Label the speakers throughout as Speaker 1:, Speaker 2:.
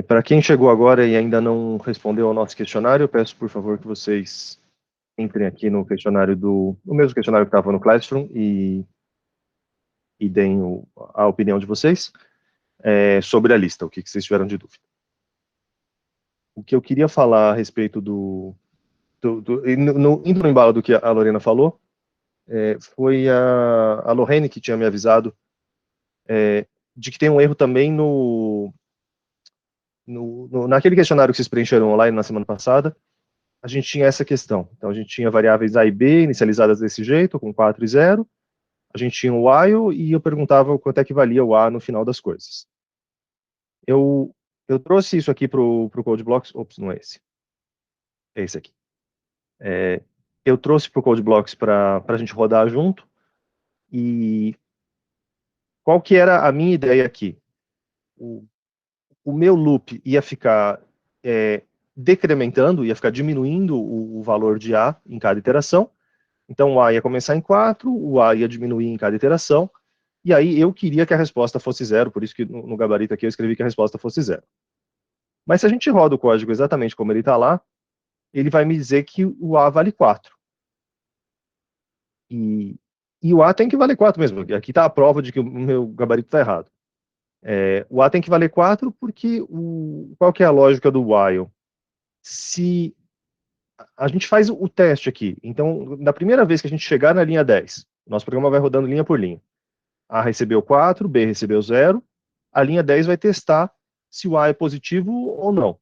Speaker 1: Para quem chegou agora e ainda não respondeu ao nosso questionário, eu peço, por favor, que vocês entrem aqui no questionário no mesmo questionário que estava no Classroom e deem a opinião de vocês sobre a lista, o que vocês tiveram de dúvida. O que eu queria falar a respeito indo no embalo do que a Lorena falou, foi a Lorraine que tinha me avisado de que tem um erro também naquele questionário que vocês preencheram online na semana passada. A gente tinha essa questão. Então, a gente tinha variáveis A e B inicializadas desse jeito, com 4 e 0. A gente tinha o while e eu perguntava quanto é que valia o A no final das coisas. Eu trouxe isso aqui para o Code Blocks. Ops, não é esse. É esse aqui. Eu trouxe para o Code Blocks para a gente rodar junto. E qual que era a minha ideia aqui? O meu loop ia ficar decrementando, ia ficar diminuindo o valor de A em cada iteração. Então, o A ia começar em 4, o A ia diminuir em cada iteração, e aí eu queria que a resposta fosse 0, por isso que no gabarito aqui eu escrevi que a resposta fosse 0. Mas se a gente roda o código exatamente como ele está lá, ele vai me dizer que o A vale 4. E o A tem que valer 4 mesmo, aqui está a prova de que o meu gabarito está errado. O A tem que valer 4 porque qual que é a lógica do while? Se a gente faz o teste aqui, então na primeira vez que a gente chegar na linha 10, nosso programa vai rodando linha por linha. A recebeu 4, B recebeu 0, a linha 10 vai testar se o A é positivo ou não.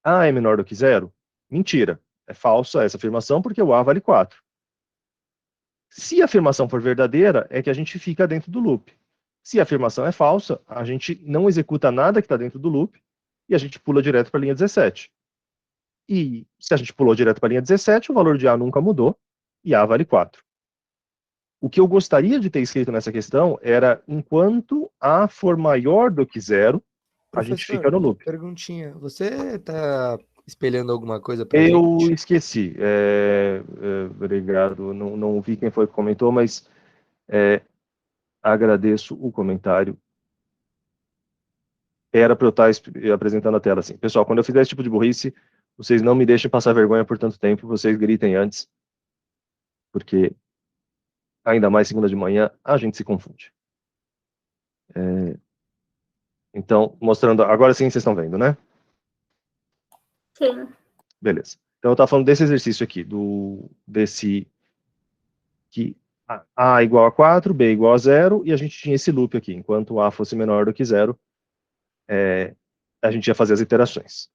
Speaker 1: A é menor do que 0? Mentira. É falsa essa afirmação porque o A vale 4. Se a afirmação for verdadeira, é que a gente fica dentro do loop. Se a afirmação é falsa, a gente não executa nada que está dentro do loop e a gente pula direto para a linha 17. E se a gente pulou direto para a linha 17, o valor de A nunca mudou e A vale 4. O que eu gostaria de ter escrito nessa questão era, enquanto A for maior do que 0, a gente fica
Speaker 2: Professor,
Speaker 1: no loop.
Speaker 2: perguntinha. Você está espelhando alguma coisa pra
Speaker 1: Eu
Speaker 2: gente?
Speaker 1: esqueci. Obrigado. Não vi quem foi que comentou, mas agradeço o comentário. Era para eu estar apresentando a tela assim. Pessoal, quando eu fizer esse tipo de burrice, vocês não me deixem passar vergonha por tanto tempo, vocês gritem antes, porque ainda mais segunda de manhã, a gente se confunde. Então, mostrando, agora sim vocês estão vendo, né?
Speaker 3: Sim.
Speaker 1: Beleza. Então, eu estava falando desse exercício aqui, que A igual a 4, B igual a 0, e a gente tinha esse loop aqui. Enquanto A fosse menor do que 0, a gente ia fazer as iterações.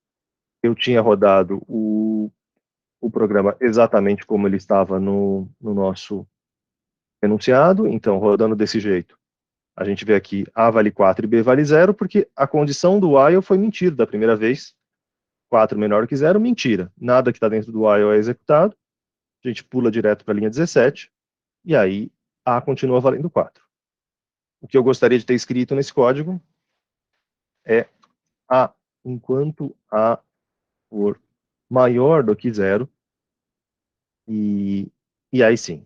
Speaker 1: Eu tinha rodado o programa exatamente como ele estava no nosso enunciado, então, rodando desse jeito, a gente vê aqui A vale 4 e B vale 0, porque a condição do while foi mentira da primeira vez. 4 menor que 0, mentira. Nada que está dentro do while é executado. A gente pula direto para a linha 17, e aí A continua valendo 4. O que eu gostaria de ter escrito nesse código é A, enquanto A for maior do que 0, e aí sim,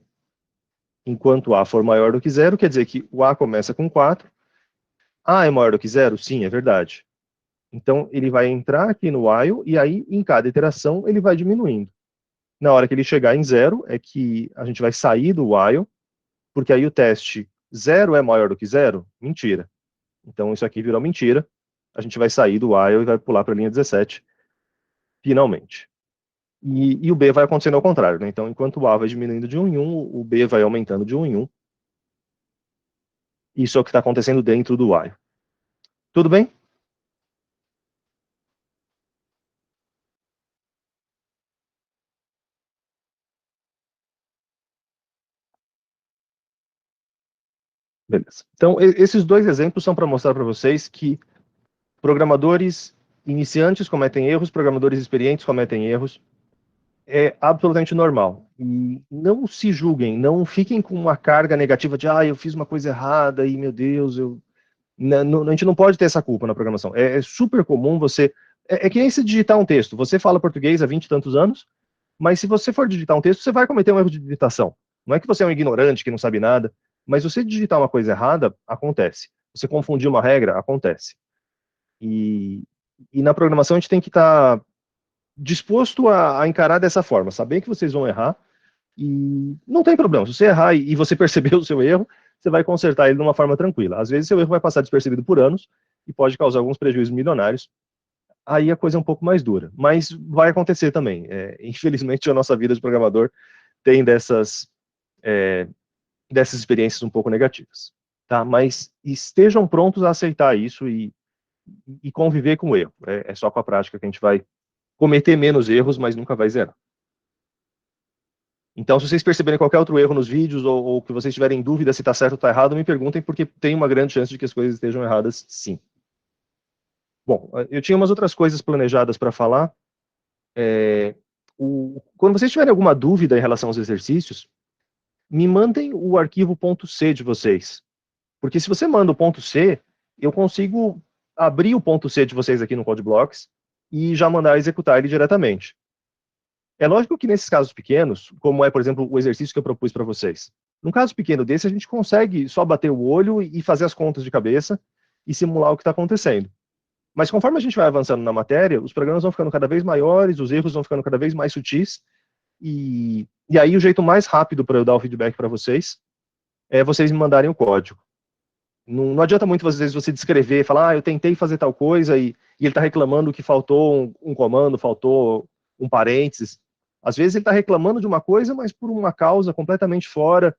Speaker 1: enquanto A for maior do que 0, quer dizer que o A começa com 4, A é maior do que 0? Sim, é verdade. Então, ele vai entrar aqui no while, e aí, em cada iteração, ele vai diminuindo. Na hora que ele chegar em 0, é que a gente vai sair do while, porque aí o teste 0 é maior do que 0? Mentira. Então, isso aqui virou mentira. A gente vai sair do while e vai pular para a linha 17, finalmente. E o B vai acontecendo ao contrário, né? Então, enquanto o A vai diminuindo de 1 em 1, o B vai aumentando de 1 em 1. Isso é o que está acontecendo dentro do while. Tudo bem? Beleza. Então, esses dois exemplos são para mostrar para vocês que programadores iniciantes cometem erros, programadores experientes cometem erros. É absolutamente normal. E não se julguem, não fiquem com uma carga negativa de, eu fiz uma coisa errada e, meu Deus, a gente não pode ter essa culpa na programação. É super comum você... É que nem se digitar um texto. Você fala português há 20 e tantos anos, mas se você for digitar um texto, você vai cometer um erro de digitação. Não é que você é um ignorante que não sabe nada, mas você digitar uma coisa errada, acontece. Você confundir uma regra, acontece. E na programação a gente tem que estar disposto a encarar dessa forma, saber que vocês vão errar, e não tem problema, se você errar e você perceber o seu erro, você vai consertar ele de uma forma tranquila. Às vezes seu erro vai passar despercebido por anos, e pode causar alguns prejuízos milionários, aí a coisa é um pouco mais dura, mas vai acontecer também. Infelizmente a nossa vida de programador tem dessas experiências um pouco negativas, tá? Mas estejam prontos a aceitar isso e conviver com o erro. É só com a prática que a gente vai cometer menos erros, mas nunca vai zerar. Então, se vocês perceberem qualquer outro erro nos vídeos, ou que vocês tiverem dúvida se está certo ou está errado, me perguntem, porque tem uma grande chance de que as coisas estejam erradas, sim. Bom, eu tinha umas outras coisas planejadas para falar. Quando vocês tiverem alguma dúvida em relação aos exercícios, me mandem o arquivo .c de vocês. Porque se você manda o .c, eu consigo abrir o .c de vocês aqui no CodeBlocks e já mandar executar ele diretamente. É lógico que nesses casos pequenos, como é, por exemplo, o exercício que eu propus para vocês, num caso pequeno desse, a gente consegue só bater o olho e fazer as contas de cabeça e simular o que está acontecendo. Mas conforme a gente vai avançando na matéria, os programas vão ficando cada vez maiores, os erros vão ficando cada vez mais sutis, e aí o jeito mais rápido para eu dar o feedback para vocês é vocês me mandarem o código. Não adianta muito, às vezes, você descrever, falar, eu tentei fazer tal coisa, e ele está reclamando que faltou um comando, faltou um parênteses. Às vezes ele está reclamando de uma coisa, mas por uma causa completamente fora.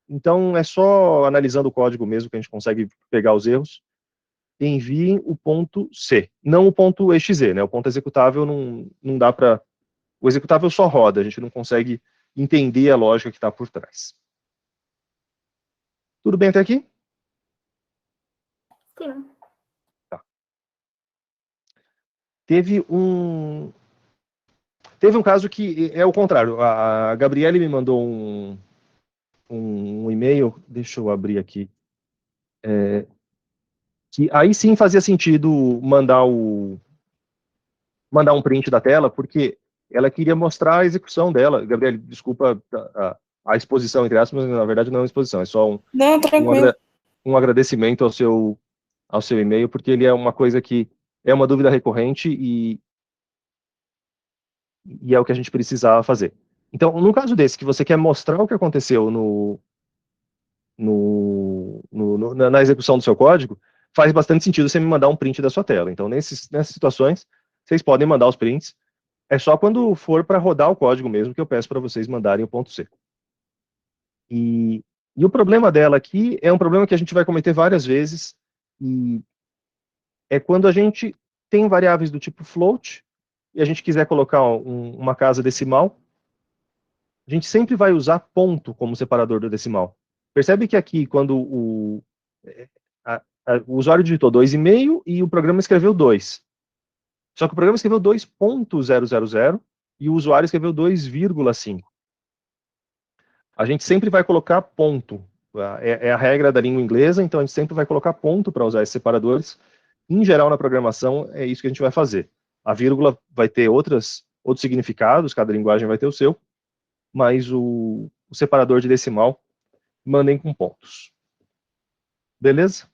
Speaker 1: Então, é só analisando o código mesmo que a gente consegue pegar os erros. Enviem o .c, não o .exe, né? O ponto executável não dá para... O executável só roda, a gente não consegue entender a lógica que está por trás. Tudo bem até aqui?
Speaker 3: Sim.
Speaker 1: Tá. Teve um caso que é o contrário. A Gabriele me mandou um e-mail, deixa eu abrir aqui, que aí sim fazia sentido mandar um print da tela, porque ela queria mostrar a execução dela. Gabriele, desculpa a exposição, entre aspas, mas na verdade não é uma exposição, é só
Speaker 3: Não, tranquilo.
Speaker 1: um agradecimento ao seu e-mail, porque ele é uma coisa que é uma dúvida recorrente e é o que a gente precisava fazer. Então, num caso desse, que você quer mostrar o que aconteceu na execução do seu código, faz bastante sentido você me mandar um print da sua tela. Então, nessas situações, vocês podem mandar os prints. É só quando for para rodar o código mesmo que eu peço para vocês mandarem o .c. E o problema dela aqui é um problema que a gente vai cometer várias vezes, e é quando a gente tem variáveis do tipo float, e a gente quiser colocar uma casa decimal, a gente sempre vai usar ponto como separador do decimal. Percebe que aqui, quando o usuário digitou 2,5 e o programa escreveu 2. Só que o programa escreveu 2.000 e o usuário escreveu 2,5. A gente sempre vai colocar ponto. É a regra da língua inglesa, então a gente sempre vai colocar ponto para usar esses separadores. Em geral, na programação, é isso que a gente vai fazer. A vírgula vai ter outros significados, cada linguagem vai ter o seu, mas o separador de decimal, mandem com pontos. Beleza?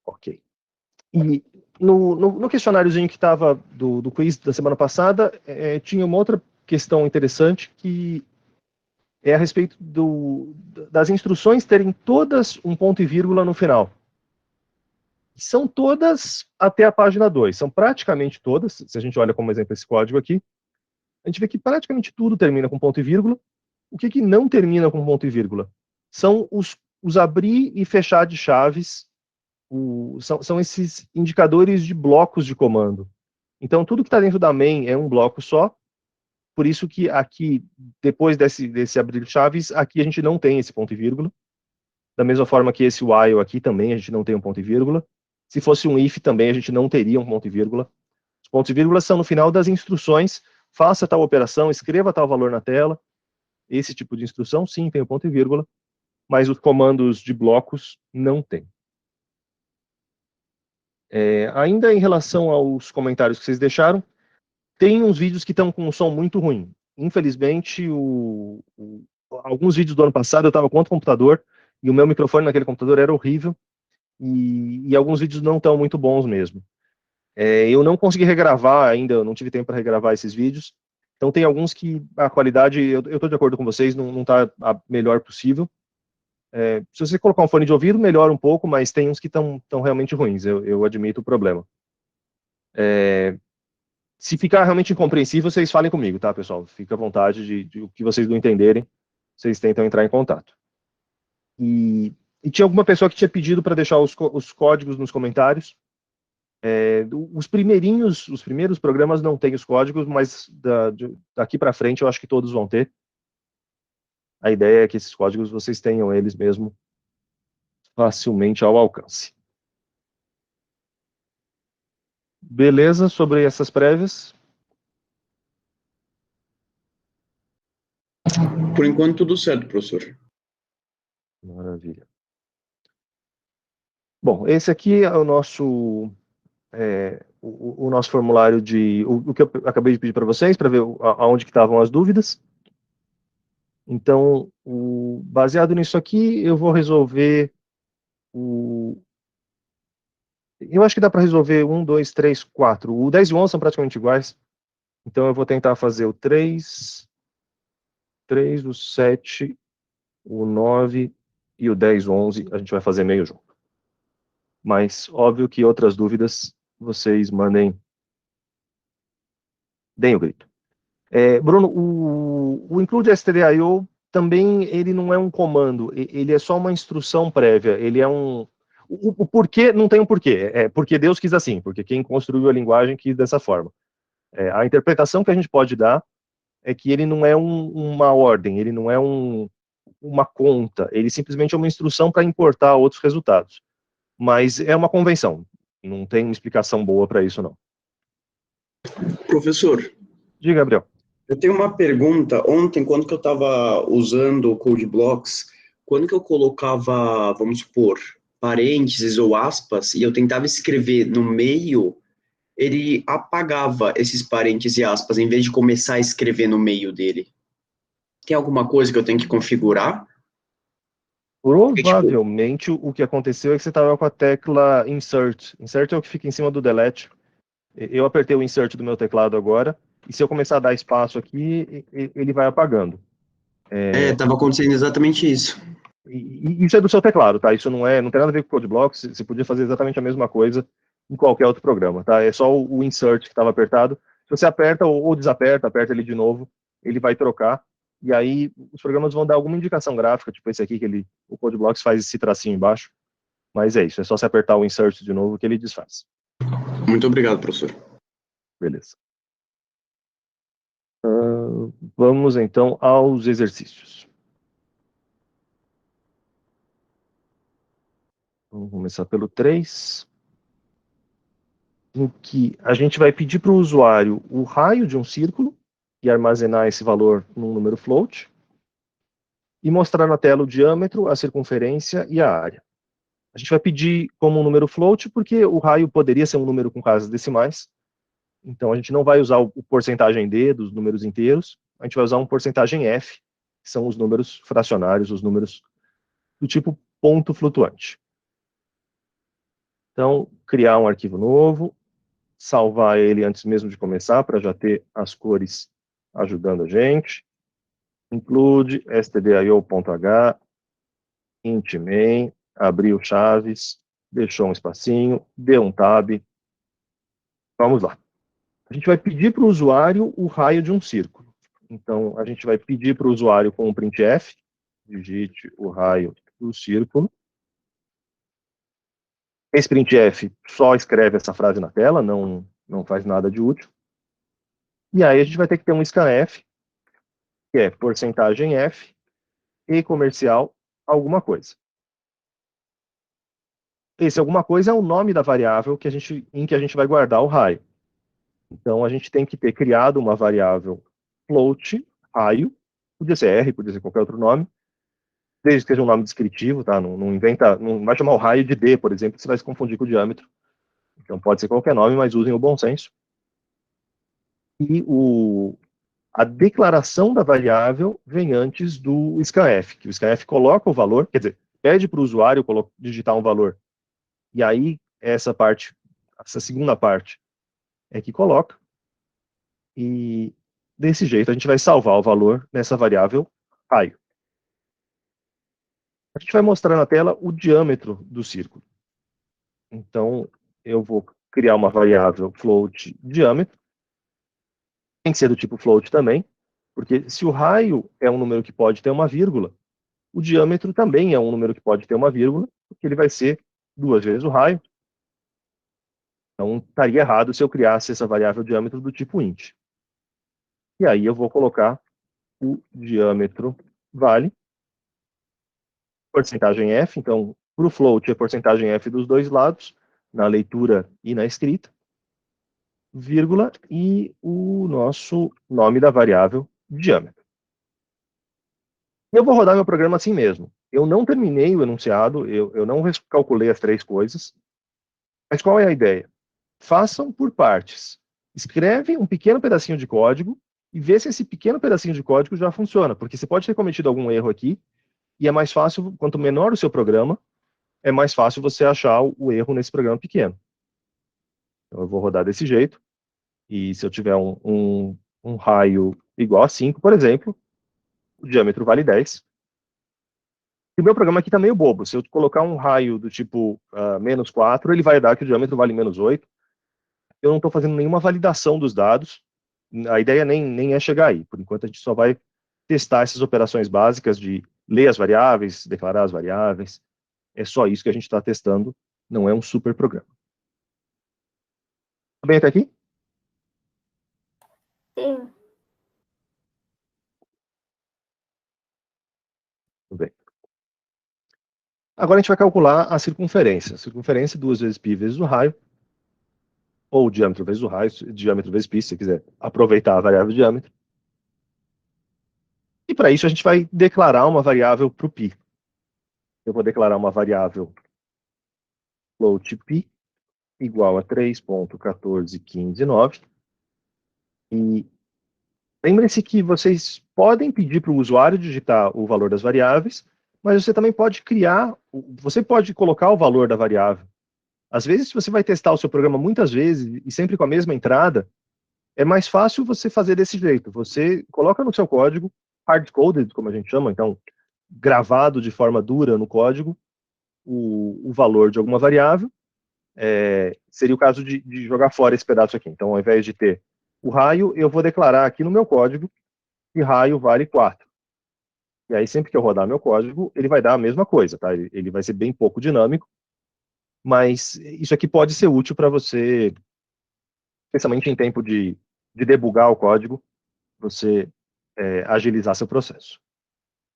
Speaker 1: Ok. E no questionáriozinho que estava do quiz da semana passada, tinha uma outra questão interessante, que é a respeito das instruções terem todas um ponto e vírgula no final. São todas até a página 2, são praticamente todas. Se a gente olha como exemplo esse código aqui, a gente vê que praticamente tudo termina com ponto e vírgula. O que não termina com ponto e vírgula? São os abrir e fechar de chaves, são esses indicadores de blocos de comando. Então, tudo que está dentro da main é um bloco só, por isso que aqui, depois desse abrir de chaves, aqui a gente não tem esse ponto e vírgula. Da mesma forma que esse while aqui também a gente não tem um ponto e vírgula. Se fosse um if também a gente não teria um ponto e vírgula. Os pontos e vírgulas são no final das instruções, faça tal operação, escreva tal valor na tela. Esse tipo de instrução, sim, tem o ponto e vírgula, mas os comandos de blocos não tem. Ainda em relação aos comentários que vocês deixaram, tem uns vídeos que estão com um som muito ruim. infelizmente, alguns vídeos do ano passado eu estava com outro computador, e o meu microfone naquele computador era horrível, e alguns vídeos não estão muito bons mesmo. Eu não consegui regravar ainda, eu não tive tempo para regravar esses vídeos, então tem alguns que a qualidade, eu estou de acordo com vocês, não está a melhor possível. Se você colocar um fone de ouvido, melhora um pouco, mas tem uns que estão realmente ruins, eu admito o problema. Se ficar realmente incompreensível, vocês falem comigo, tá, pessoal? Fica à vontade de o que vocês não entenderem, vocês tentam entrar em contato. E tinha alguma pessoa que tinha pedido para deixar os códigos nos comentários. Os primeiros programas não têm os códigos, mas daqui para frente eu acho que todos vão ter. A ideia é que esses códigos vocês tenham eles mesmo facilmente ao alcance. Beleza sobre essas prévias?
Speaker 3: Por enquanto, tudo certo, professor.
Speaker 1: Maravilha. Bom, esse aqui é o nosso formulário o que eu acabei de pedir para vocês, para ver aonde que estavam as dúvidas. Então, baseado nisso aqui, eu vou resolver eu acho que dá para resolver 1, 2, 3, 4. O 10 e o 11 são praticamente iguais. Então, eu vou tentar fazer o 3, o 7, o 9 e o 10, 11. A gente vai fazer meio junto. Mas, óbvio que outras dúvidas, vocês deem o grito. Bruno, o include stdio também ele não é um comando, ele é só uma instrução prévia, ele é o porquê não tem um porquê, porque Deus quis assim, porque quem construiu a linguagem quis dessa forma. A interpretação que a gente pode dar é que ele não é uma ordem, ele não é uma conta, ele simplesmente é uma instrução para importar outros resultados. Mas é uma convenção, não tem explicação boa para isso, não.
Speaker 3: Professor.
Speaker 1: Diga, Gabriel.
Speaker 3: Eu tenho uma pergunta. Ontem, quando que eu estava usando o CodeBlocks, quando que eu colocava, vamos supor, parênteses ou aspas, e eu tentava escrever no meio, ele apagava esses parênteses e aspas, em vez de começar a escrever no meio dele. Tem alguma coisa que eu tenho que configurar?
Speaker 1: Provavelmente o que aconteceu é que você estava com a tecla Insert. Insert é o que fica em cima do Delete. Eu apertei o Insert do meu teclado agora, e se eu começar a dar espaço aqui, ele vai apagando.
Speaker 3: Estava acontecendo exatamente isso.
Speaker 1: E isso é do seu teclado, tá? Isso não tem nada a ver com o CodeBlocks, você podia fazer exatamente a mesma coisa em qualquer outro programa, tá? É só o Insert que estava apertado. Se você aperta ou desaperta, aperta ele de novo, ele vai trocar, e aí os programas vão dar alguma indicação gráfica, tipo esse aqui, o CodeBlocks faz esse tracinho embaixo, mas é isso, é só você apertar o Insert de novo que ele desfaz.
Speaker 3: Muito obrigado, professor.
Speaker 1: Beleza. Vamos então aos exercícios. Vamos começar pelo 3, em que a gente vai pedir para o usuário o raio de um círculo e armazenar esse valor num número float e mostrar na tela o diâmetro, a circunferência e a área. A gente vai pedir como um número float porque o raio poderia ser um número com casas decimais, então a gente não vai usar o porcentagem D dos números inteiros, a gente vai usar um porcentagem F, que são os números fracionários, os números do tipo ponto flutuante. Então, criar um arquivo novo, salvar ele antes mesmo de começar, para já ter as cores ajudando a gente. Include stdio.h, int main, abriu chaves, deixou um espacinho, deu um tab. Vamos lá. A gente vai pedir para o usuário o raio de um círculo. Então, a gente vai pedir para o usuário com o printf, digite o raio do círculo. Esse printf só escreve essa frase na tela, não faz nada de útil. E aí a gente vai ter que ter um scanf, que é porcentagem F, e comercial alguma coisa. Esse alguma coisa é o nome da variável em que a gente vai guardar o raio. Então, a gente tem que ter criado uma variável float, raio, podia ser R, podia ser qualquer outro nome, desde que seja um nome descritivo, tá? Não vai chamar o raio de D, por exemplo, você vai se confundir com o diâmetro. Então, pode ser qualquer nome, mas usem o bom senso. E a declaração da variável vem antes do scanf, que o scanf coloca o valor, quer dizer, pede para o usuário digitar um valor, e aí essa segunda parte é que coloca, e desse jeito a gente vai salvar o valor nessa variável raio. A gente vai mostrar na tela o diâmetro do círculo. Então, eu vou criar uma variável float diâmetro, tem que ser do tipo float também, porque se o raio é um número que pode ter uma vírgula, o diâmetro também é um número que pode ter uma vírgula, porque ele vai ser 2 vezes o raio. Então, estaria errado se eu criasse essa variável diâmetro do tipo int. E aí eu vou colocar o diâmetro vale, porcentagem f, então, para o float é porcentagem f dos dois lados, na leitura e na escrita, vírgula, e o nosso nome da variável diâmetro. E eu vou rodar meu programa assim mesmo. Eu não terminei o enunciado, eu não calculei as 3 coisas, mas qual é a ideia? Façam por partes. Escreve um pequeno pedacinho de código e vê se esse pequeno pedacinho de código já funciona, porque você pode ter cometido algum erro aqui, e é mais fácil, quanto menor o seu programa, é mais fácil você achar o erro nesse programa pequeno. Então eu vou rodar desse jeito, e se eu tiver um raio igual a 5, por exemplo, o diâmetro vale 10. E o meu programa aqui está meio bobo. Se eu colocar um raio do tipo menos 4, ele vai dar que o diâmetro vale menos 8. Eu não estou fazendo nenhuma validação dos dados. A ideia nem é chegar aí. Por enquanto, a gente só vai testar essas operações básicas de ler as variáveis, declarar as variáveis. É só isso que a gente está testando. Não é um super programa. Tá bem até aqui?
Speaker 4: Sim.
Speaker 1: Tudo bem. Agora a gente vai calcular a circunferência. Circunferência 2 vezes π vezes o raio, ou diâmetro vezes o raio, diâmetro vezes π, se você quiser aproveitar a variável diâmetro. E para isso a gente vai declarar uma variável para o π. Eu vou declarar uma variável float π igual a 3.14159. E lembrem-se que vocês podem pedir para o usuário digitar o valor das variáveis, mas você também pode você pode colocar o valor da variável. Às vezes, se você vai testar o seu programa muitas vezes e sempre com a mesma entrada, é mais fácil você fazer desse jeito. Você coloca no seu código, hard-coded, como a gente chama, então, gravado de forma dura no código, o valor de alguma variável. Seria o caso de jogar fora esse pedaço aqui. Então, ao invés de ter o raio, eu vou declarar aqui no meu código que raio vale 4. E aí, sempre que eu rodar meu código, ele vai dar a mesma coisa, tá? Ele vai ser bem pouco dinâmico, mas isso aqui pode ser útil para você, especialmente em tempo de debugar o código, você agilizar seu processo.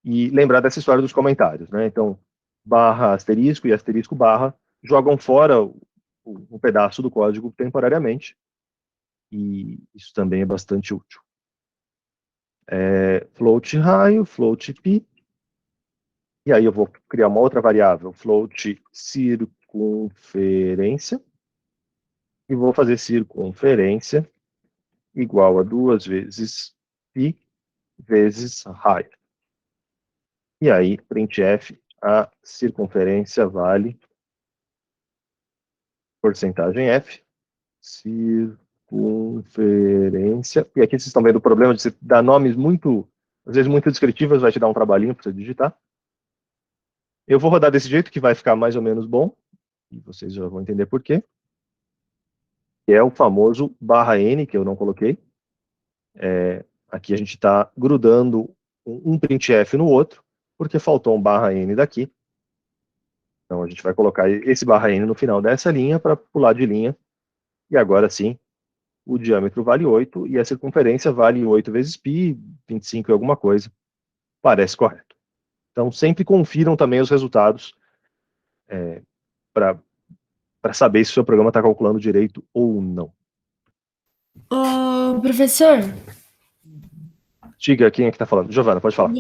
Speaker 1: E lembrar dessa história dos comentários, né? Então, barra asterisco e asterisco barra jogam fora um pedaço do código temporariamente, e isso também é bastante útil. Float raio, float π, e aí eu vou criar uma outra variável, float circunferência, e vou fazer circunferência igual a 2 vezes π vezes raio. E aí, printf, a circunferência vale porcentagem f, circunferência, e aqui vocês estão vendo o problema de você dar nomes às vezes muito descritivos, vai te dar um trabalhinho para você digitar. Eu vou rodar desse jeito que vai ficar mais ou menos bom, e vocês já vão entender por quê. Que é o famoso /n, que eu não coloquei. Aqui a gente está grudando um printf no outro, porque faltou um /n daqui. Então a gente vai colocar esse /n no final dessa linha para pular de linha. E agora sim, o diâmetro vale 8 e a circunferência vale 8 vezes π, 25 e alguma coisa. Parece correto. Então sempre confiram também os resultados para saber se o seu programa está calculando direito ou não.
Speaker 4: Ô, professor,
Speaker 1: Diga quem é que está falando. Giovana, pode falar.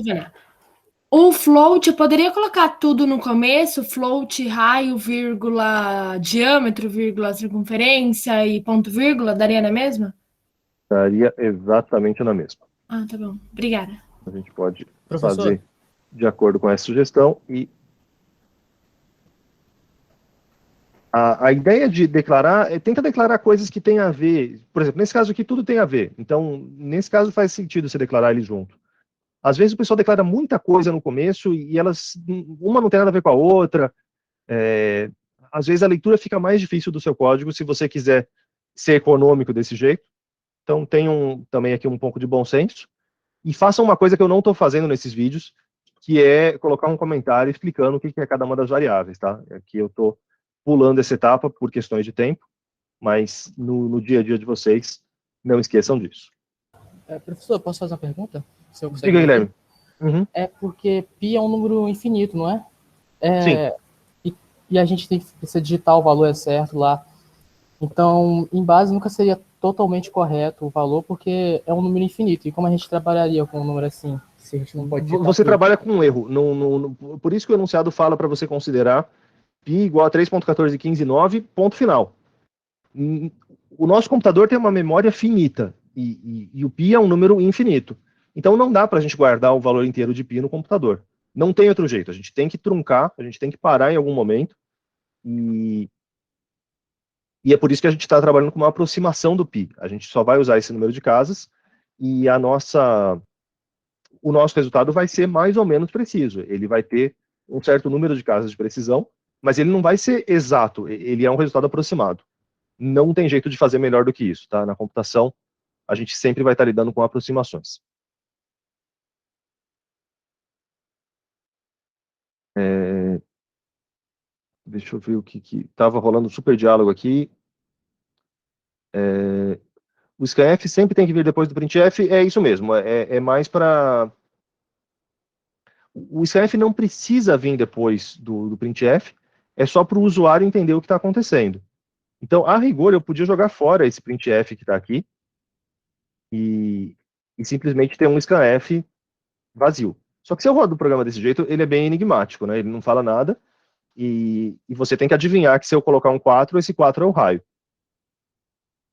Speaker 4: o float, eu poderia colocar tudo no começo? Float, raio, vírgula, diâmetro, vírgula, circunferência e ponto, vírgula, daria na mesma?
Speaker 1: Estaria exatamente na mesma.
Speaker 4: Ah, tá bom. Obrigada.
Speaker 1: A gente pode
Speaker 5: Professor?
Speaker 1: fazer de acordo com essa sugestão. E a ideia de declarar, tenta declarar coisas que têm a ver. Por exemplo, nesse caso aqui, tudo tem a ver. Então, nesse caso, faz sentido você declarar eles junto. Às vezes o pessoal declara muita coisa no começo e elas, uma não tem nada a ver com a outra. Às vezes a leitura fica mais difícil do seu código se você quiser ser econômico desse jeito. Então, tenham também aqui um pouco de bom senso. E façam uma coisa que eu não estou fazendo nesses vídeos, que é colocar um comentário explicando o que é cada uma das variáveis, tá? Aqui eu estou pulando essa etapa por questões de tempo, mas no dia a dia de vocês, não esqueçam disso.
Speaker 5: Professor, posso fazer uma pergunta? Se eu conseguir
Speaker 1: Diga, Guilherme. Uhum.
Speaker 5: É porque π é um número infinito, não é?
Speaker 1: Sim.
Speaker 5: E a gente tem que precisa digitar o valor certo lá. Então, em base, nunca seria totalmente correto o valor, porque é um número infinito. E como a gente trabalharia com um número assim? Se a gente não pode
Speaker 1: você trabalha com um erro. Por isso que o enunciado fala para você considerar π igual a 3.14159, ponto final. O nosso computador tem uma memória finita, e o π é um número infinito. Então não dá para a gente guardar o valor inteiro de π no computador. Não tem outro jeito. A gente tem que truncar, a gente tem que parar em algum momento, e é por isso que a gente está trabalhando com uma aproximação do π. A gente só vai usar esse número de casas, e o nosso resultado vai ser mais ou menos preciso. Ele vai ter um certo número de casas de precisão, mas ele não vai ser exato, ele é um resultado aproximado. Não tem jeito de fazer melhor do que isso, tá? Na computação, a gente sempre vai estar lidando com aproximações. Deixa eu ver o que estava rolando um super diálogo aqui. O scanf sempre tem que vir depois do printf, é isso mesmo, é mais para... O scanf não precisa vir depois do printf, é só para o usuário entender o que está acontecendo. Então, a rigor, eu podia jogar fora esse printf que está aqui e simplesmente ter um scanf vazio. Só que se eu rodo o programa desse jeito, ele é bem enigmático, né? Ele não fala nada e você tem que adivinhar que se eu colocar um 4, esse 4 é o raio.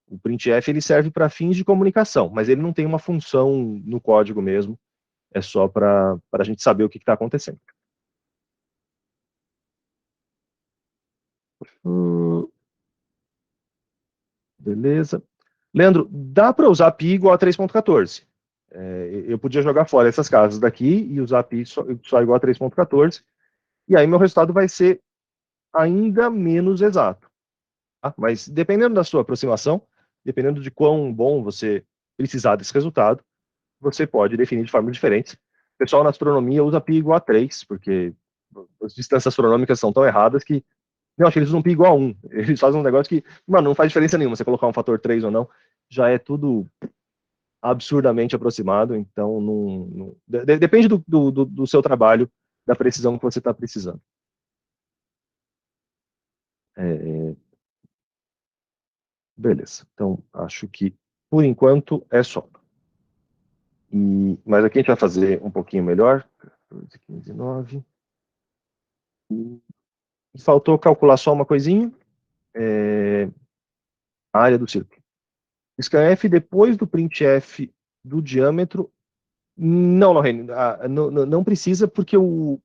Speaker 1: O printf ele serve para fins de comunicação, mas ele não tem uma função no código mesmo, é só para a gente saber o que está acontecendo. Beleza. Leandro, dá para usar π igual a 3.14. Eu podia jogar fora essas casas daqui e usar π só igual a 3.14, e aí meu resultado vai ser ainda menos exato. Tá? Mas dependendo da sua aproximação, dependendo de quão bom você precisar desse resultado, você pode definir de formas diferentes. O pessoal na astronomia usa π igual a 3, porque as distâncias astronômicas são tão erradas que... Não, acho que eles usam π igual a 1. Eles fazem um negócio que, mano, não faz diferença nenhuma você colocar um fator 3 ou não. Já é tudo absurdamente aproximado, então depende do seu trabalho, da precisão que você está precisando. Beleza, então acho que por enquanto é só. Mas aqui a gente vai fazer um pouquinho melhor. 14, 15, 9. E faltou calcular só uma coisinha. A área do círculo. Scanf depois do printf do diâmetro. Não, Lorraine, não precisa, porque o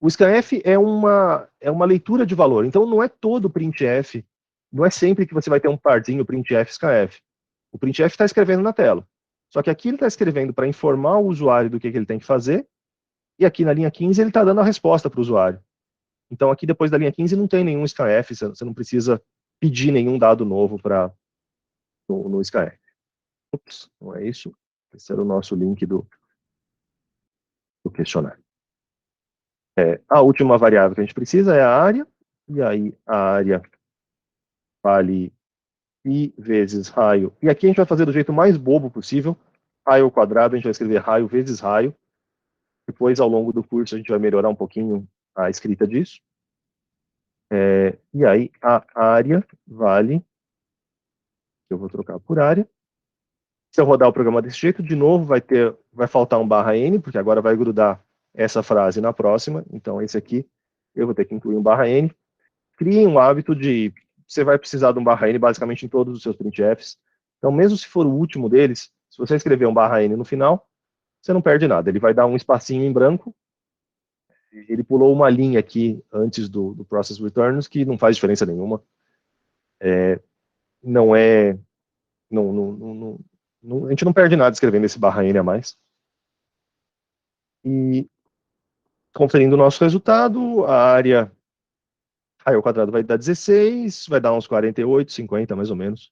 Speaker 1: scanf é uma leitura de valor. Então não é todo printf, não é sempre que você vai ter um parzinho printf scanf. O printf está escrevendo na tela. Só que aqui ele está escrevendo para informar o usuário do que ele tem que fazer, e aqui na linha 15 ele está dando a resposta para o usuário. Então aqui depois da linha 15 não tem nenhum scanf, você não precisa pedir nenhum dado novo no scanf. Ups, não é isso. Esse era o nosso link do questionário. A última variável que a gente precisa é a área, e aí a área vale π vezes raio. E aqui a gente vai fazer do jeito mais bobo possível. Raio ao quadrado, a gente vai escrever raio vezes raio. Depois, ao longo do curso, a gente vai melhorar um pouquinho a escrita disso. E aí, a área vale... Eu vou trocar por área. Se eu rodar o programa desse jeito, de novo, vai faltar um /n, porque agora vai grudar essa frase na próxima. Então, esse aqui, eu vou ter que incluir um /n. Criem um hábito de... Você vai precisar de um /n basicamente em todos os seus printfs. Então, mesmo se for o último deles, se você escrever um /n no final, você não perde nada. Ele vai dar um espacinho em branco. Ele pulou uma linha aqui antes do process returns, que não faz diferença nenhuma. Não é... a gente não perde nada escrevendo esse /n a mais. E conferindo o nosso resultado, a área raio ao quadrado vai dar 16, vai dar uns 48, 50 mais ou menos.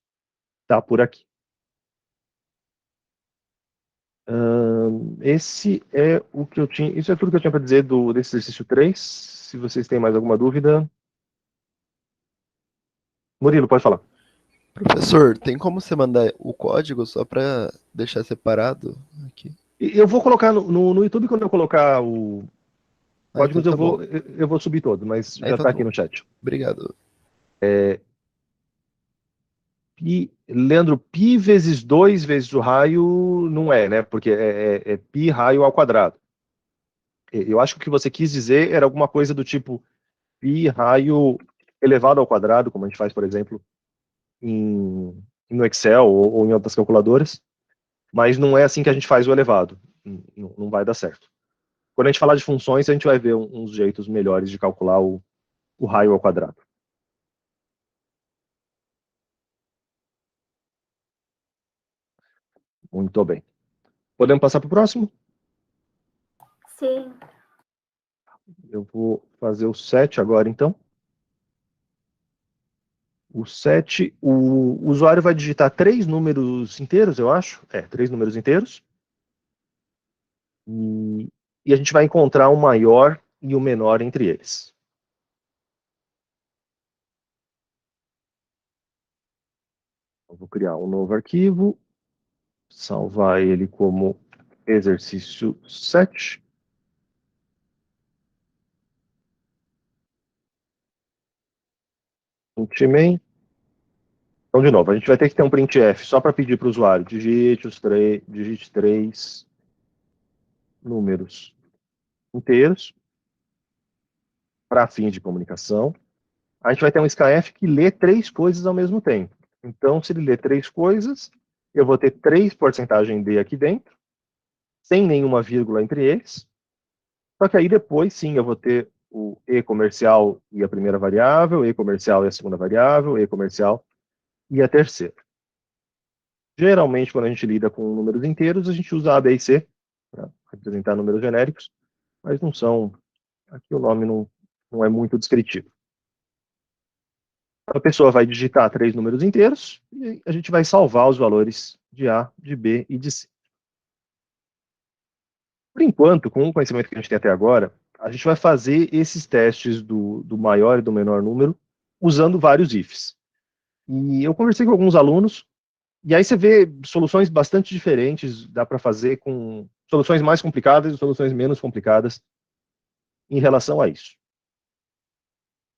Speaker 1: Tá por aqui. Esse é o que eu tinha. Isso é tudo que eu tinha para dizer desse exercício 3. Se vocês têm mais alguma dúvida. Murilo, pode falar.
Speaker 6: Professor, tem como você mandar o código só para deixar separado aqui?
Speaker 1: Eu vou colocar no YouTube, quando eu colocar o código,
Speaker 6: então tá bom.
Speaker 1: eu vou subir todo, mas já
Speaker 6: então
Speaker 1: está
Speaker 6: tá
Speaker 1: aqui
Speaker 6: bom.
Speaker 1: no chat.
Speaker 6: Obrigado.
Speaker 1: Leandro, π vezes 2 vezes o raio não é, né? Porque é π raio ao quadrado. Eu acho que o que você quis dizer era alguma coisa do tipo π raio elevado ao quadrado, como a gente faz, por exemplo, no Excel ou em outras calculadoras, mas não é assim que a gente faz o elevado. Não vai dar certo. Quando a gente falar de funções, a gente vai ver uns jeitos melhores de calcular o raio ao quadrado. Muito bem. Podemos passar para o próximo?
Speaker 7: Sim.
Speaker 1: Eu vou fazer o 7 agora, então. O 7, o usuário vai digitar 3 números inteiros, eu acho. 3 números inteiros. E a gente vai encontrar o maior e o menor entre eles. Eu vou criar um novo arquivo, salvar ele como exercício 7. Main. Então, de novo, a gente vai ter que ter um printf só para pedir para o usuário, digite 3 números inteiros para fins de comunicação. A gente vai ter um scanf que lê 3 coisas ao mesmo tempo. Então, se ele lê 3 coisas, eu vou ter 3% D aqui dentro, sem nenhuma vírgula entre eles. Só que aí depois, sim, eu vou ter o E comercial e a primeira variável, E comercial e a segunda variável, E comercial e a terceira. Geralmente, quando a gente lida com números inteiros, a gente usa A, B e C para representar números genéricos, mas não são... Aqui o nome não é muito descritivo. A pessoa vai digitar 3 números inteiros e a gente vai salvar os valores de A, de B e de C. Por enquanto, com o conhecimento que a gente tem até agora, a gente vai fazer esses testes do maior e do menor número usando vários ifs. E eu conversei com alguns alunos, e aí você vê soluções bastante diferentes, dá para fazer com soluções mais complicadas e soluções menos complicadas em relação a isso.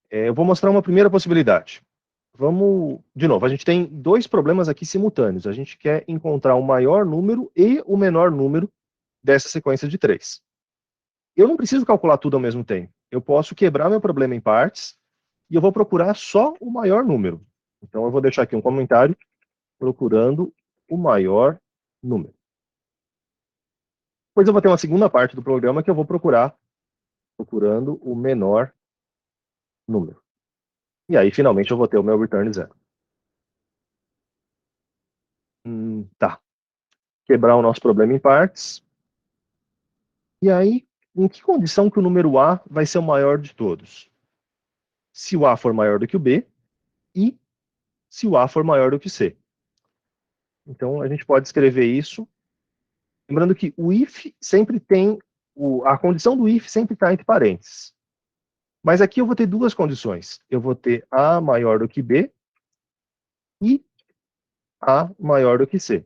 Speaker 1: Eu vou mostrar uma primeira possibilidade. Vamos, de novo, a gente tem 2 problemas aqui simultâneos. A gente quer encontrar o maior número e o menor número dessa sequência de 3. Eu não preciso calcular tudo ao mesmo tempo. Eu posso quebrar meu problema em partes e eu vou procurar só o maior número. Então eu vou deixar aqui um comentário procurando o maior número. Depois eu vou ter uma segunda parte do programa que eu vou procurando o menor número. E aí, finalmente, eu vou ter o meu return 0. Tá. Quebrar o nosso problema em partes. E aí, em que condição que o número A vai ser o maior de todos? Se o A for maior do que o B e se o A for maior do que o C. Então, a gente pode escrever isso. Lembrando que o if sempre tem... a condição do if sempre está entre parênteses. Mas aqui eu vou ter 2 condições. Eu vou ter A maior do que B e A maior do que C.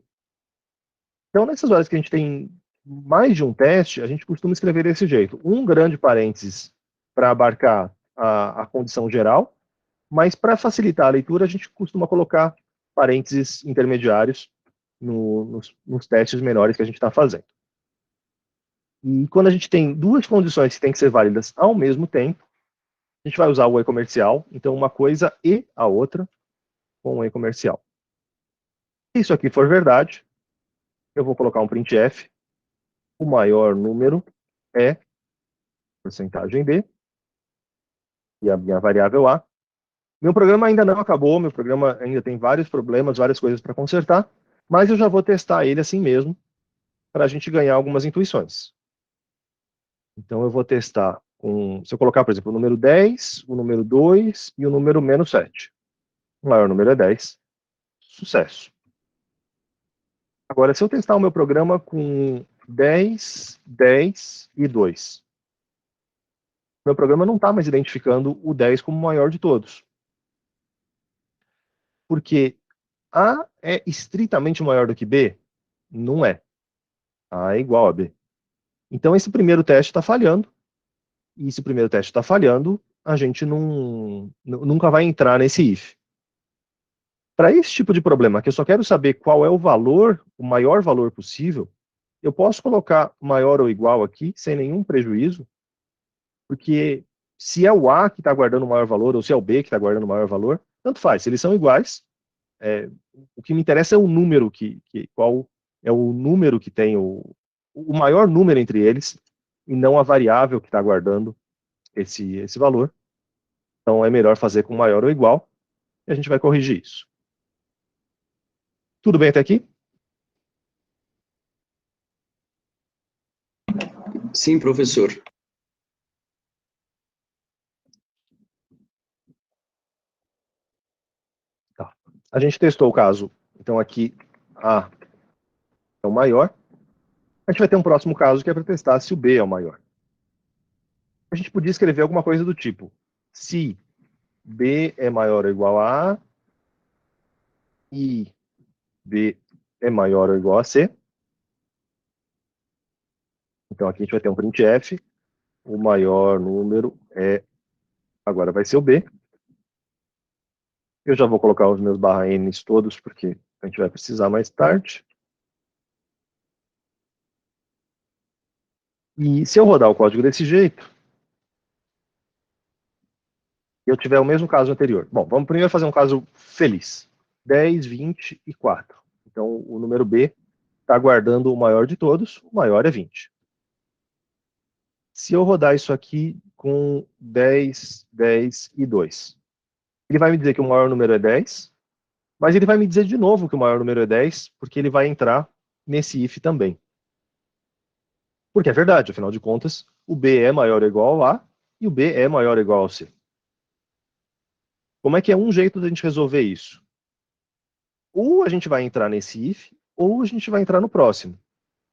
Speaker 1: Então, nessas horas que a gente tem mais de um teste, a gente costuma escrever desse jeito. Um grande parênteses para abarcar a condição geral, mas para facilitar a leitura, a gente costuma colocar parênteses intermediários nos testes menores que a gente está fazendo. E quando a gente tem 2 condições que têm que ser válidas ao mesmo tempo, a gente vai usar o E comercial, então uma coisa e a outra com o E comercial. Se isso aqui for verdade, eu vou colocar um printf o maior número é porcentagem D, e a minha variável A. Meu programa ainda não acabou, meu programa ainda tem vários problemas, várias coisas para consertar, mas eu já vou testar ele assim mesmo, para a gente ganhar algumas intuições. Então eu vou testar se eu colocar, por exemplo, o número 10, o número 2 e o número menos 7. O maior número é 10. Sucesso. Agora, se eu testar o meu programa com 10, 10 e 2, meu programa não está mais identificando o 10 como o maior de todos. Porque A é estritamente maior do que B? Não é. A é igual a B. Então, esse primeiro teste está falhando. E se o primeiro teste está falhando, a gente nunca vai entrar nesse if. Para esse tipo de problema, que eu só quero saber qual é o valor, o maior valor possível, eu posso colocar maior ou igual aqui, sem nenhum prejuízo, porque se é o A que está guardando o maior valor, ou se é o B que está guardando o maior valor, tanto faz. Se eles são iguais, o que me interessa é o número, qual é o número que tem o maior número entre eles, e não a variável que está guardando esse valor. Então é melhor fazer com maior ou igual, e a gente vai corrigir isso. Tudo bem até aqui?
Speaker 3: Sim, professor.
Speaker 1: Tá. A gente testou o caso, então aqui A é o maior. A gente vai ter um próximo caso que é para testar se o B é o maior. A gente podia escrever alguma coisa do tipo, se B é maior ou igual a A, e B é maior ou igual a C. Então aqui a gente vai ter um printf, o maior número agora vai ser o B. Eu já vou colocar os meus /n todos, porque a gente vai precisar mais tarde. E se eu rodar o código desse jeito, e eu tiver o mesmo caso anterior. Bom, vamos primeiro fazer um caso feliz. 10, 20 e 4. Então o número B está guardando o maior de todos, o maior é 20. Se eu rodar isso aqui com 10, 10 e 2, ele vai me dizer que o maior número é 10, mas ele vai me dizer de novo que o maior número é 10, porque ele vai entrar nesse if também. Porque é verdade, afinal de contas, o B é maior ou igual ao A, e o B é maior ou igual ao C. Como é que é um jeito da gente resolver isso? Ou a gente vai entrar nesse if, ou a gente vai entrar no próximo.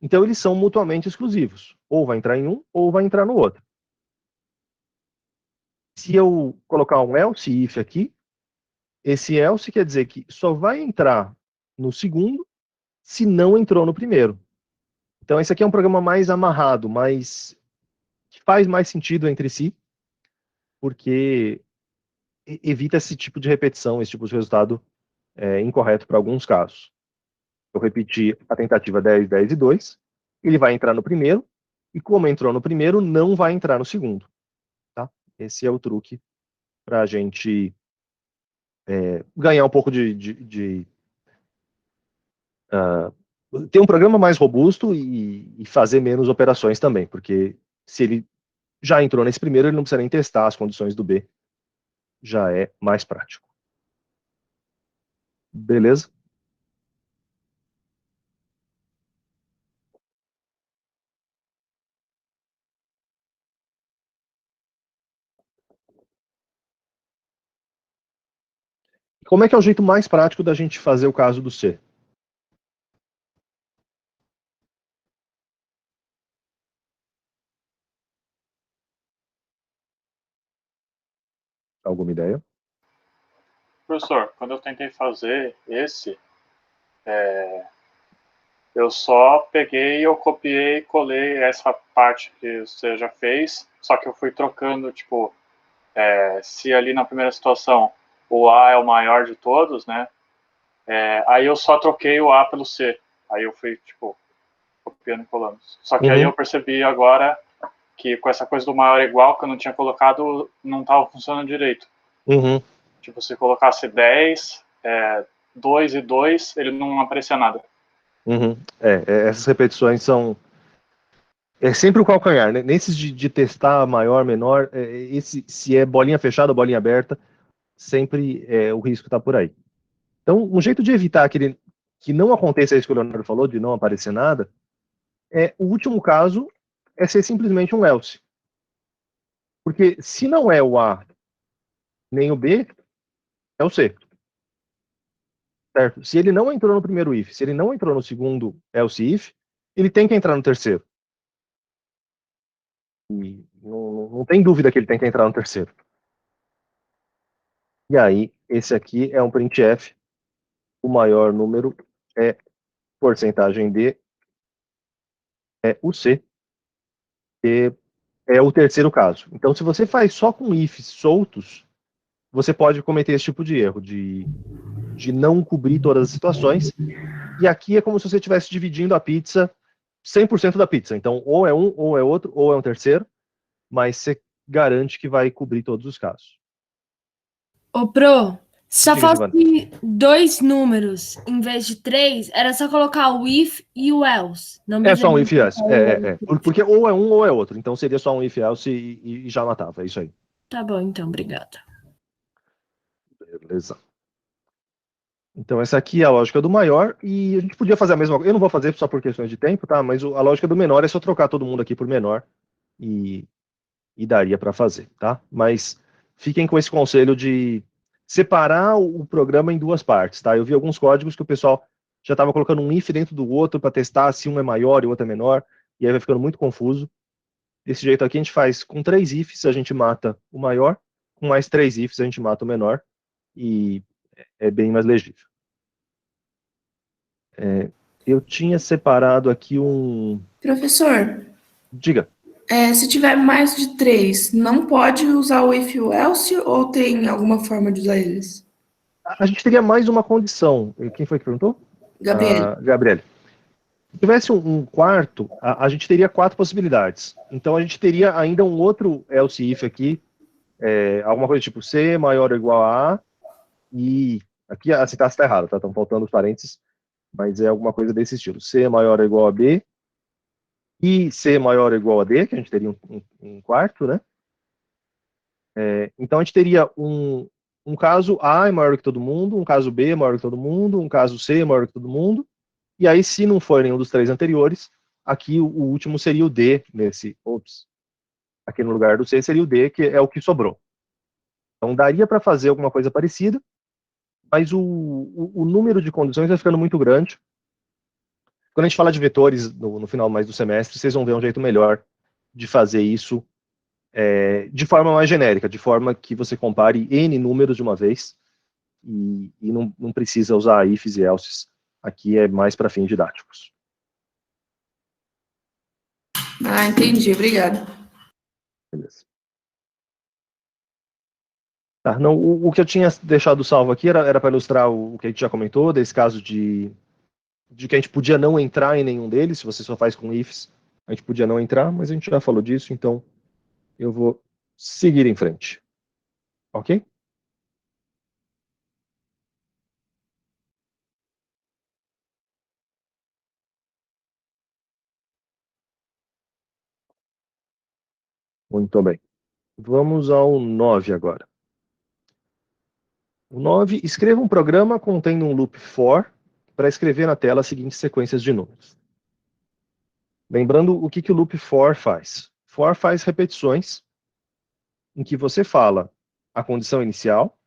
Speaker 1: Então eles são mutuamente exclusivos. Ou vai entrar em um, ou vai entrar no outro. Se eu colocar um else if aqui, esse else quer dizer que só vai entrar no segundo se não entrou no primeiro. Então esse aqui é um programa mais amarrado, que faz mais sentido entre si, porque evita esse tipo de repetição, esse tipo de resultado incorreto para alguns casos. Eu repeti a tentativa 10, 10 e 2, ele vai entrar no primeiro, e como entrou no primeiro, não vai entrar no segundo. Tá? Esse é o truque para a gente ganhar um pouco ter um programa mais robusto e fazer menos operações também, porque se ele já entrou nesse primeiro, ele não precisa nem testar as condições do B. Já é mais prático. Beleza? Como é que é o jeito mais prático da gente fazer o caso do C? Alguma ideia?
Speaker 7: Professor, quando eu tentei fazer eu só peguei, eu copiei e colei essa parte que você já fez, só que eu fui trocando, tipo, se ali na primeira situação o A é o maior de todos, né? Aí eu só troquei o A pelo C. Aí eu fui, tipo, copiando e colando. Só que aí eu percebi agora que com essa coisa do maior igual que eu não tinha colocado, não estava funcionando direito. Tipo, se colocasse 10, 2 e 2, ele não aparecia nada.
Speaker 1: Essas repetições são É sempre o calcanhar, né? Nesses de testar maior, menor, se é bolinha fechada ou bolinha aberta, sempre o risco está por aí. Então, um jeito de evitar que não aconteça isso que o Leonardo falou, de não aparecer nada, o último caso é ser simplesmente um else. Porque se não é o A nem o B, é o C. Certo? Se ele não entrou no primeiro if, se ele não entrou no segundo else if, ele tem que entrar no terceiro. E não tem dúvida que ele tem que entrar no terceiro. E aí, esse aqui é um printf. O maior número é porcentagem D, é o C, que é o terceiro caso. Então, se você faz só com ifs soltos, você pode cometer esse tipo de erro, de não cobrir todas as situações. E aqui é como se você estivesse dividindo a pizza, 100% da pizza. Então, ou é um, ou é outro, ou é um terceiro, mas você garante que vai cobrir todos os casos.
Speaker 4: Ô, Pro, se só
Speaker 1: Diga,
Speaker 4: fosse 2 números em vez de 3, era só colocar o if e o else. Não
Speaker 1: É só um if
Speaker 4: precisaria
Speaker 1: else.
Speaker 4: colocar o-
Speaker 1: Porque ou é um ou é outro. Então seria só um if else e já matava. É isso aí.
Speaker 4: Tá bom, então, obrigada.
Speaker 1: Beleza. Então essa aqui é a lógica do maior. E a gente podia fazer a mesma coisa. Eu não vou fazer só por questões de tempo, tá? Mas a lógica do menor é só trocar todo mundo aqui por menor. E daria para fazer, tá? Mas fiquem com esse conselho de separar o programa em duas partes, tá? Eu vi alguns códigos que o pessoal já estava colocando um if dentro do outro para testar se um é maior e o outro é menor, e aí vai ficando muito confuso. Desse jeito aqui a gente faz com 3 ifs, a gente mata o maior, com mais 3 ifs a gente mata o menor, e é bem mais legível. Eu tinha separado aqui um...
Speaker 8: Professor,
Speaker 1: Diga.
Speaker 8: se tiver mais de 3, não pode usar o if e o else ou tem alguma forma de usar eles?
Speaker 1: A gente teria mais uma condição. Quem foi que perguntou?
Speaker 8: Gabriel.
Speaker 1: Gabriele. Se tivesse um quarto, a gente teria 4 possibilidades. Então a gente teria ainda um outro else if aqui, alguma coisa tipo C maior ou igual a e aqui a sintaxe está errada, tá? Estão faltando os parênteses, mas é alguma coisa desse estilo. C maior ou igual a B e C maior ou igual a D, que a gente teria um quarto, né? Então a gente teria um caso A é maior que todo mundo, um caso B é maior que todo mundo, um caso C é maior que todo mundo, e aí se não for nenhum dos 3 anteriores, aqui o último seria o D aqui no lugar do C seria o D, que é o que sobrou. Então daria para fazer alguma coisa parecida, mas o número de condições vai ficando muito grande. Quando a gente fala de vetores no final mais do semestre, vocês vão ver um jeito melhor de fazer isso de forma mais genérica, de forma que você compare N números de uma vez e não precisa usar ifs e elses. Aqui é mais para fins didáticos.
Speaker 8: Ah, entendi. Obrigada.
Speaker 1: Beleza. Tá, não, o que eu tinha deixado salvo aqui era para ilustrar o que a gente já comentou, desse caso de que a gente podia não entrar em nenhum deles, se você só faz com ifs, a gente podia não entrar, mas a gente já falou disso, então eu vou seguir em frente. Ok? Muito bem. Vamos ao 9 agora. O 9, escreva um programa contendo um loop for para escrever na tela as seguintes sequências de números. Lembrando o que o loop for faz. For faz repetições em que você fala a condição inicial,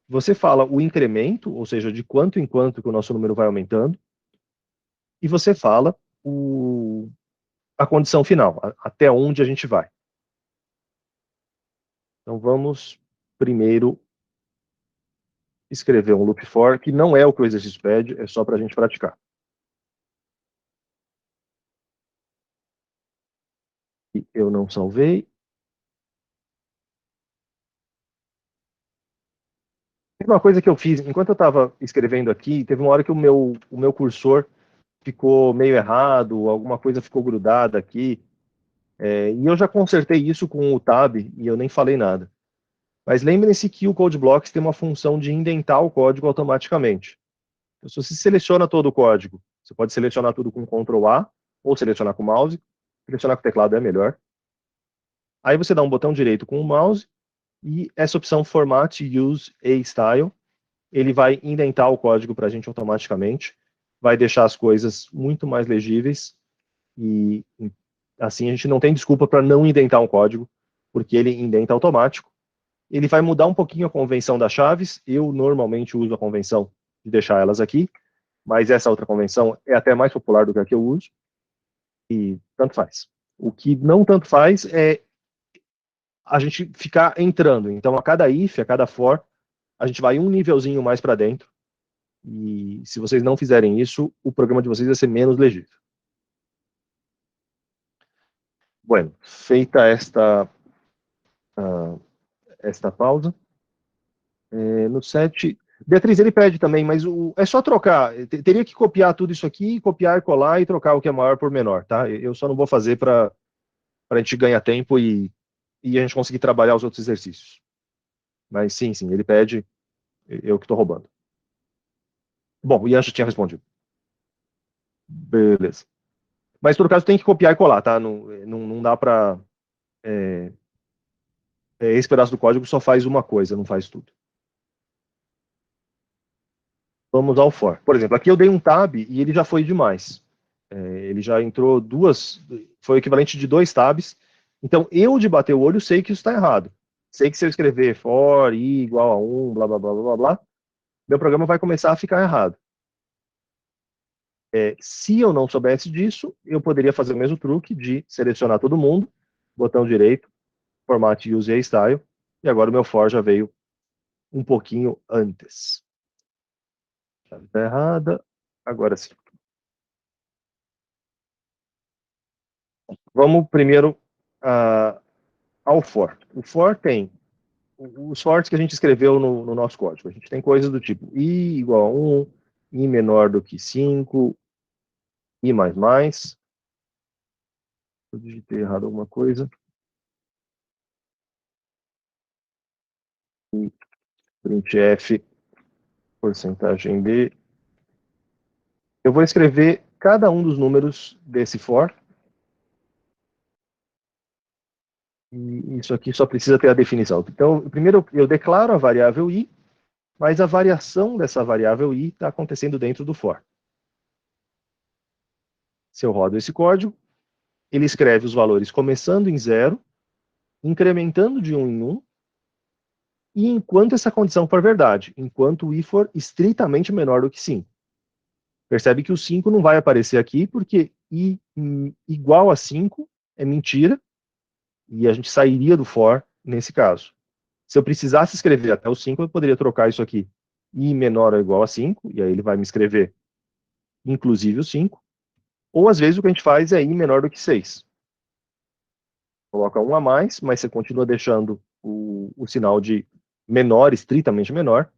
Speaker 1: você fala o incremento, ou seja, de quanto em quanto que o nosso número vai aumentando, e você fala a condição final, até onde a gente vai. Então vamos primeiro escrever um loop for, que não é o que o exercício pede, é só para a gente praticar. E eu não salvei. Uma coisa que eu fiz, enquanto eu estava escrevendo aqui, teve uma hora que o meu cursor ficou meio errado, alguma coisa ficou grudada aqui, e eu já consertei isso com o tab, e eu nem falei nada. Mas lembrem-se que o CodeBlocks tem uma função de indentar o código automaticamente. Então, se você seleciona todo o código, você pode selecionar tudo com Ctrl+A, ou selecionar com o mouse, Pressionar com o teclado é melhor. Aí você dá um botão direito com o mouse, e essa opção Format Use a Style, ele vai indentar o código para a gente automaticamente, vai deixar as coisas muito mais legíveis, e assim a gente não tem desculpa para não indentar um código, porque ele indenta automático. Ele vai mudar um pouquinho a convenção das chaves, eu normalmente uso a convenção de deixar elas aqui, mas essa outra convenção é até mais popular do que a que eu uso, e tanto faz. O que não tanto faz é a gente ficar entrando. Então, a cada if, a cada for, a gente vai um nívelzinho mais para dentro, e se vocês não fizerem isso, o programa de vocês vai ser menos legível. Bueno, feita esta pausa, no 7, Beatriz, ele pede também, mas é só trocar, teria que copiar tudo isso aqui, copiar e colar e trocar o que é maior por menor, tá? Eu só não vou fazer para a gente ganhar tempo e a gente conseguir trabalhar os outros exercícios. Mas sim, ele pede, eu que estou roubando. Bom, o Ian já tinha respondido. Beleza. Mas, em todo caso, tem que copiar e colar, tá? Não dá para... esse pedaço do código só faz uma coisa, não faz tudo. Vamos ao for. Por exemplo, aqui eu dei um tab e ele já foi demais. Ele já entrou foi o equivalente de 2 tabs. Então, eu de bater o olho sei que isso está errado. Sei que se eu escrever for i igual a 1, blá, blá, blá, blá, blá, meu programa vai começar a ficar errado. Se eu não soubesse disso, eu poderia fazer o mesmo truque de selecionar todo mundo, botão direito, Format Use a Style, e agora o meu for já veio um pouquinho antes. Chave está errada, agora sim. Vamos primeiro ao for. O for tem os fors que a gente escreveu no nosso código. A gente tem coisas do tipo i igual a 1, i menor do que 5, i mais mais. Eu digitei errado alguma coisa. E printf, porcentagem b. Eu vou escrever cada um dos números desse for. E isso aqui só precisa ter a definição. Então, primeiro eu declaro a variável i, mas a variação dessa variável i está acontecendo dentro do for. Se eu rodo esse código, ele escreve os valores começando em 0, incrementando de 1 em 1, e enquanto essa condição for verdade, enquanto o i for estritamente menor do que 5. Percebe que o 5 não vai aparecer aqui, porque i igual a 5 é mentira, e a gente sairia do for nesse caso. Se eu precisasse escrever até o 5, eu poderia trocar isso aqui, i menor ou igual a 5, e aí ele vai me escrever inclusive o 5, ou às vezes o que a gente faz é i menor do que 6. Coloca 1 a mais, mas você continua deixando o sinal de menor, estritamente menor,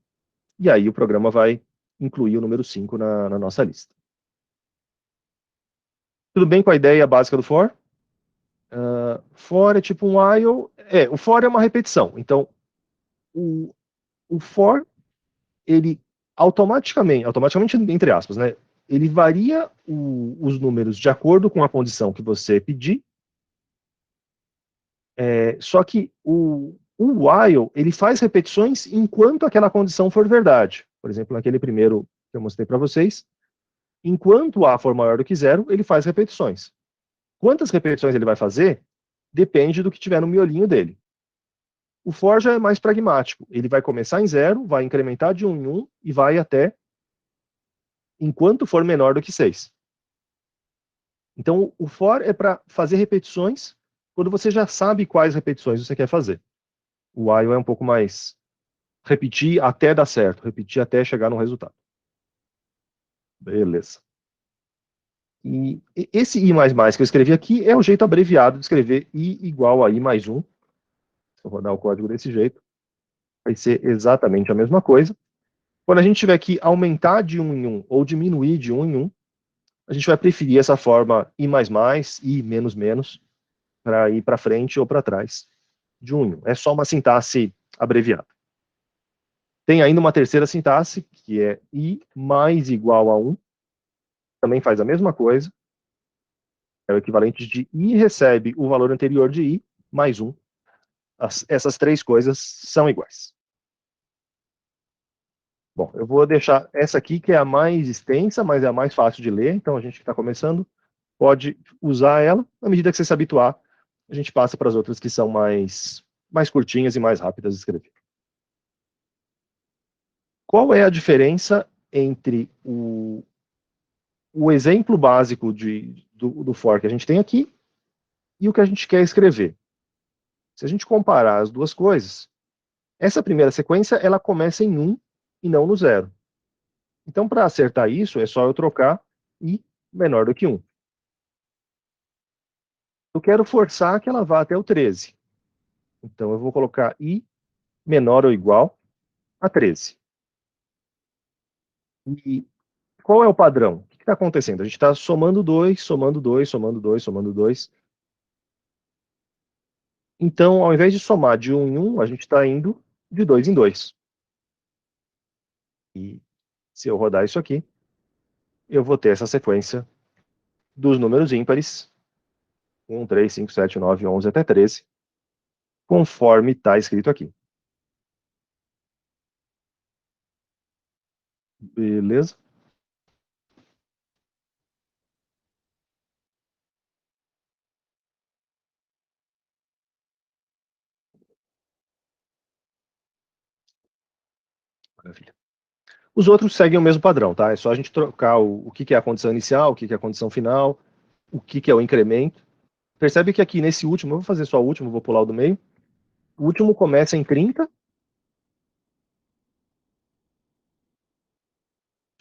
Speaker 1: e aí o programa vai incluir o número 5 na nossa lista. Tudo bem com a ideia básica do for? For é tipo um while. O for é uma repetição. Então, o for, ele automaticamente entre aspas, né? Ele varia os números de acordo com a condição que você pedir. Só que o while, ele faz repetições enquanto aquela condição for verdade. Por exemplo, naquele primeiro que eu mostrei para vocês, enquanto A for maior do que 0, ele faz repetições. Quantas repetições ele vai fazer, depende do que tiver no miolinho dele. O for já é mais pragmático. Ele vai começar em 0, vai incrementar de 1 em 1 e vai até enquanto for menor do que 6. Então, o for é para fazer repetições quando você já sabe quais repetições você quer fazer. O while é um pouco mais repetir até dar certo, repetir até chegar no resultado. Beleza. E esse i++ que eu escrevi aqui é o jeito abreviado de escrever i igual a i mais 1. Se eu rodar o código desse jeito, vai ser exatamente a mesma coisa. Quando a gente tiver que aumentar de 1 em 1 ou diminuir de 1 em 1, a gente vai preferir essa forma i++, i menos menos, para ir para frente ou para trás de 1 em 1. É só uma sintaxe abreviada. Tem ainda uma terceira sintaxe, que é i mais igual a 1. Também faz a mesma coisa. é o equivalente de I recebe o valor anterior de I mais 1. Essas três coisas são iguais. Bom, eu vou deixar essa aqui, que é a mais extensa, mas é a mais fácil de ler, então a gente que está começando pode usar ela. Na medida que você se habituar, a gente passa para as outras que são mais curtinhas e mais rápidas de escrever. Qual é a diferença entre o exemplo básico do for que a gente tem aqui e o que a gente quer escrever? Se a gente comparar as duas coisas, essa primeira sequência ela começa em 1 e não no 0. Então, para acertar isso, é só eu trocar I menor do que 1. Eu quero forçar que ela vá até o 13. Então, eu vou colocar I menor ou igual a 13. E qual é o padrão? O que está acontecendo? A gente está somando 2, somando 2, somando 2, somando 2. Então, ao invés de somar de 1 em 1, a gente está indo de 2 em 2. E se eu rodar isso aqui, eu vou ter essa sequência dos números ímpares, 1, 3, 5, 7, 9, 11 até 13, conforme está escrito aqui. Beleza? Maravilha. Os outros seguem o mesmo padrão, tá? É só a gente trocar o que é a condição inicial, o que é a condição final, o que é o incremento. Percebe que aqui nesse último, eu vou fazer só o último, vou pular o do meio. O último começa em 30.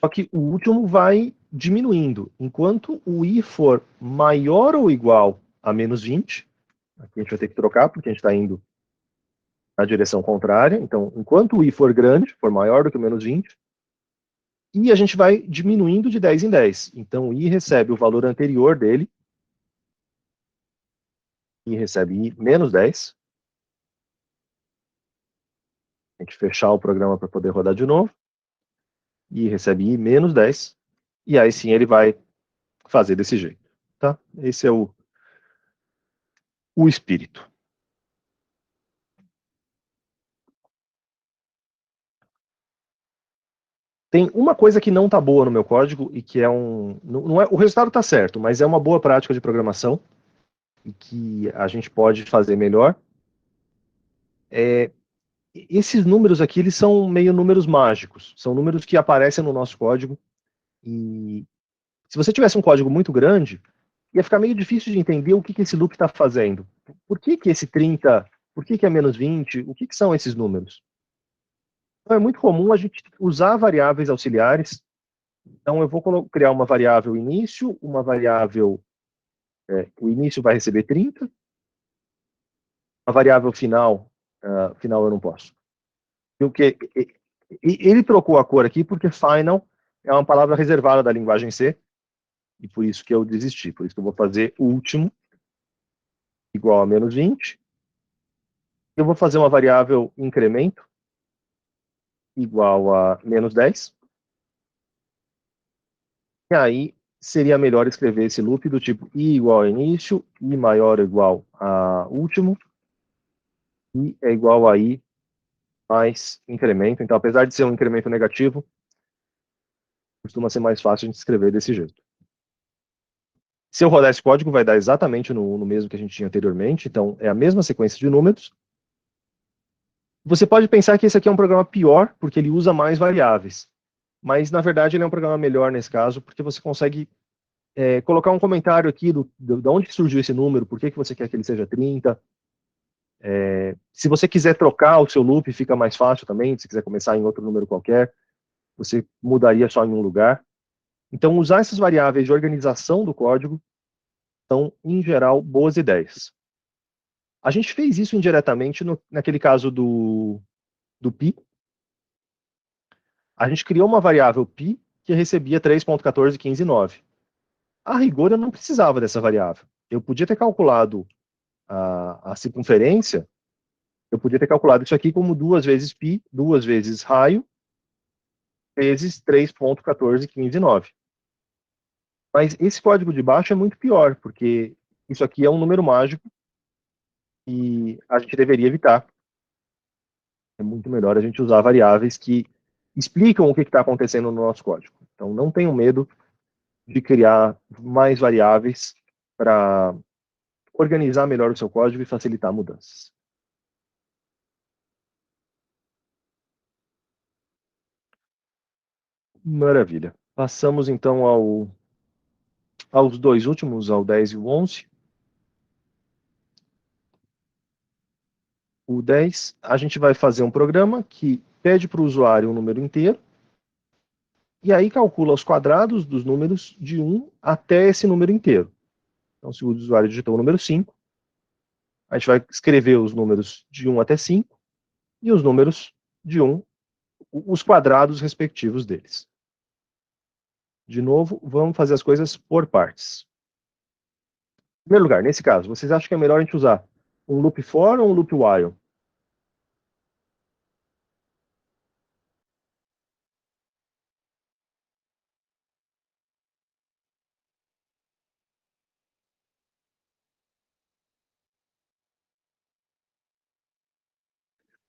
Speaker 1: Só que o último vai diminuindo. Enquanto o I for maior ou igual a menos 20, aqui a gente vai ter que trocar, porque a gente está indo na direção contrária. Então, enquanto o I for grande, for maior do que o menos 20, e a gente vai diminuindo de 10 em 10. Então, o I recebe o valor anterior dele, I recebe I menos 10. A gente fechar o programa para poder rodar de novo. I recebe I menos 10. E aí sim ele vai fazer desse jeito. Tá? Esse é o espírito. Tem uma coisa que não está boa no meu código e que é não é, o resultado está certo, mas é uma boa prática de programação e que a gente pode fazer melhor. Esses números aqui, eles são meio números mágicos. São números que aparecem no nosso código e se você tivesse um código muito grande, ia ficar meio difícil de entender o que esse loop está fazendo. Por que esse 30, por que é menos 20, o que são esses números? Então, é muito comum a gente usar variáveis auxiliares. Então, eu vou criar uma variável início, uma variável, o início vai receber 30, a variável final, final eu não posso. Ele trocou a cor aqui porque final é uma palavra reservada da linguagem C, e por isso que eu desisti. Por isso que eu vou fazer último igual a menos 20. Eu vou fazer uma variável incremento igual a menos 10. E aí seria melhor escrever esse loop do tipo I igual a início, I maior ou igual a último, I é igual a I mais incremento. Então, apesar de ser um incremento negativo, costuma ser mais fácil a gente escrever desse jeito. Se eu rodar esse código, vai dar exatamente no mesmo que a gente tinha anteriormente. Então, é a mesma sequência de números. Você pode pensar que esse aqui é um programa pior, porque ele usa mais variáveis. Mas, na verdade, ele é um programa melhor nesse caso, porque você consegue colocar um comentário aqui de onde surgiu esse número, por que você quer que ele seja 30. Se você quiser trocar o seu loop, fica mais fácil também. Se quiser começar em outro número qualquer, você mudaria só em um lugar. Então, usar essas variáveis de organização do código são, em geral, boas ideias. A gente fez isso indiretamente naquele caso do pi. A gente criou uma variável pi que recebia 3.1415,9. A rigor, eu não precisava dessa variável. Eu podia ter calculado a circunferência, eu podia ter calculado isso aqui como 2 vezes pi, 2 vezes raio, vezes 3.1415,9. Mas esse código de baixo é muito pior, porque isso aqui é um número mágico e a gente deveria evitar. É muito melhor a gente usar variáveis que explicam o que está acontecendo no nosso código. Então, não tenham medo de criar mais variáveis para organizar melhor o seu código e facilitar mudanças. Maravilha. Passamos então aos dois últimos, ao 10 e o 11. O 10, a gente vai fazer um programa que pede para o usuário um número inteiro e aí calcula os quadrados dos números de 1 até esse número inteiro. Então, se o usuário digitou o número 5, a gente vai escrever os números de 1 até 5 e os números de 1, os quadrados respectivos deles. De novo, vamos fazer as coisas por partes. Em primeiro lugar, nesse caso, vocês acham que é melhor a gente usar um loop for ou um loop while?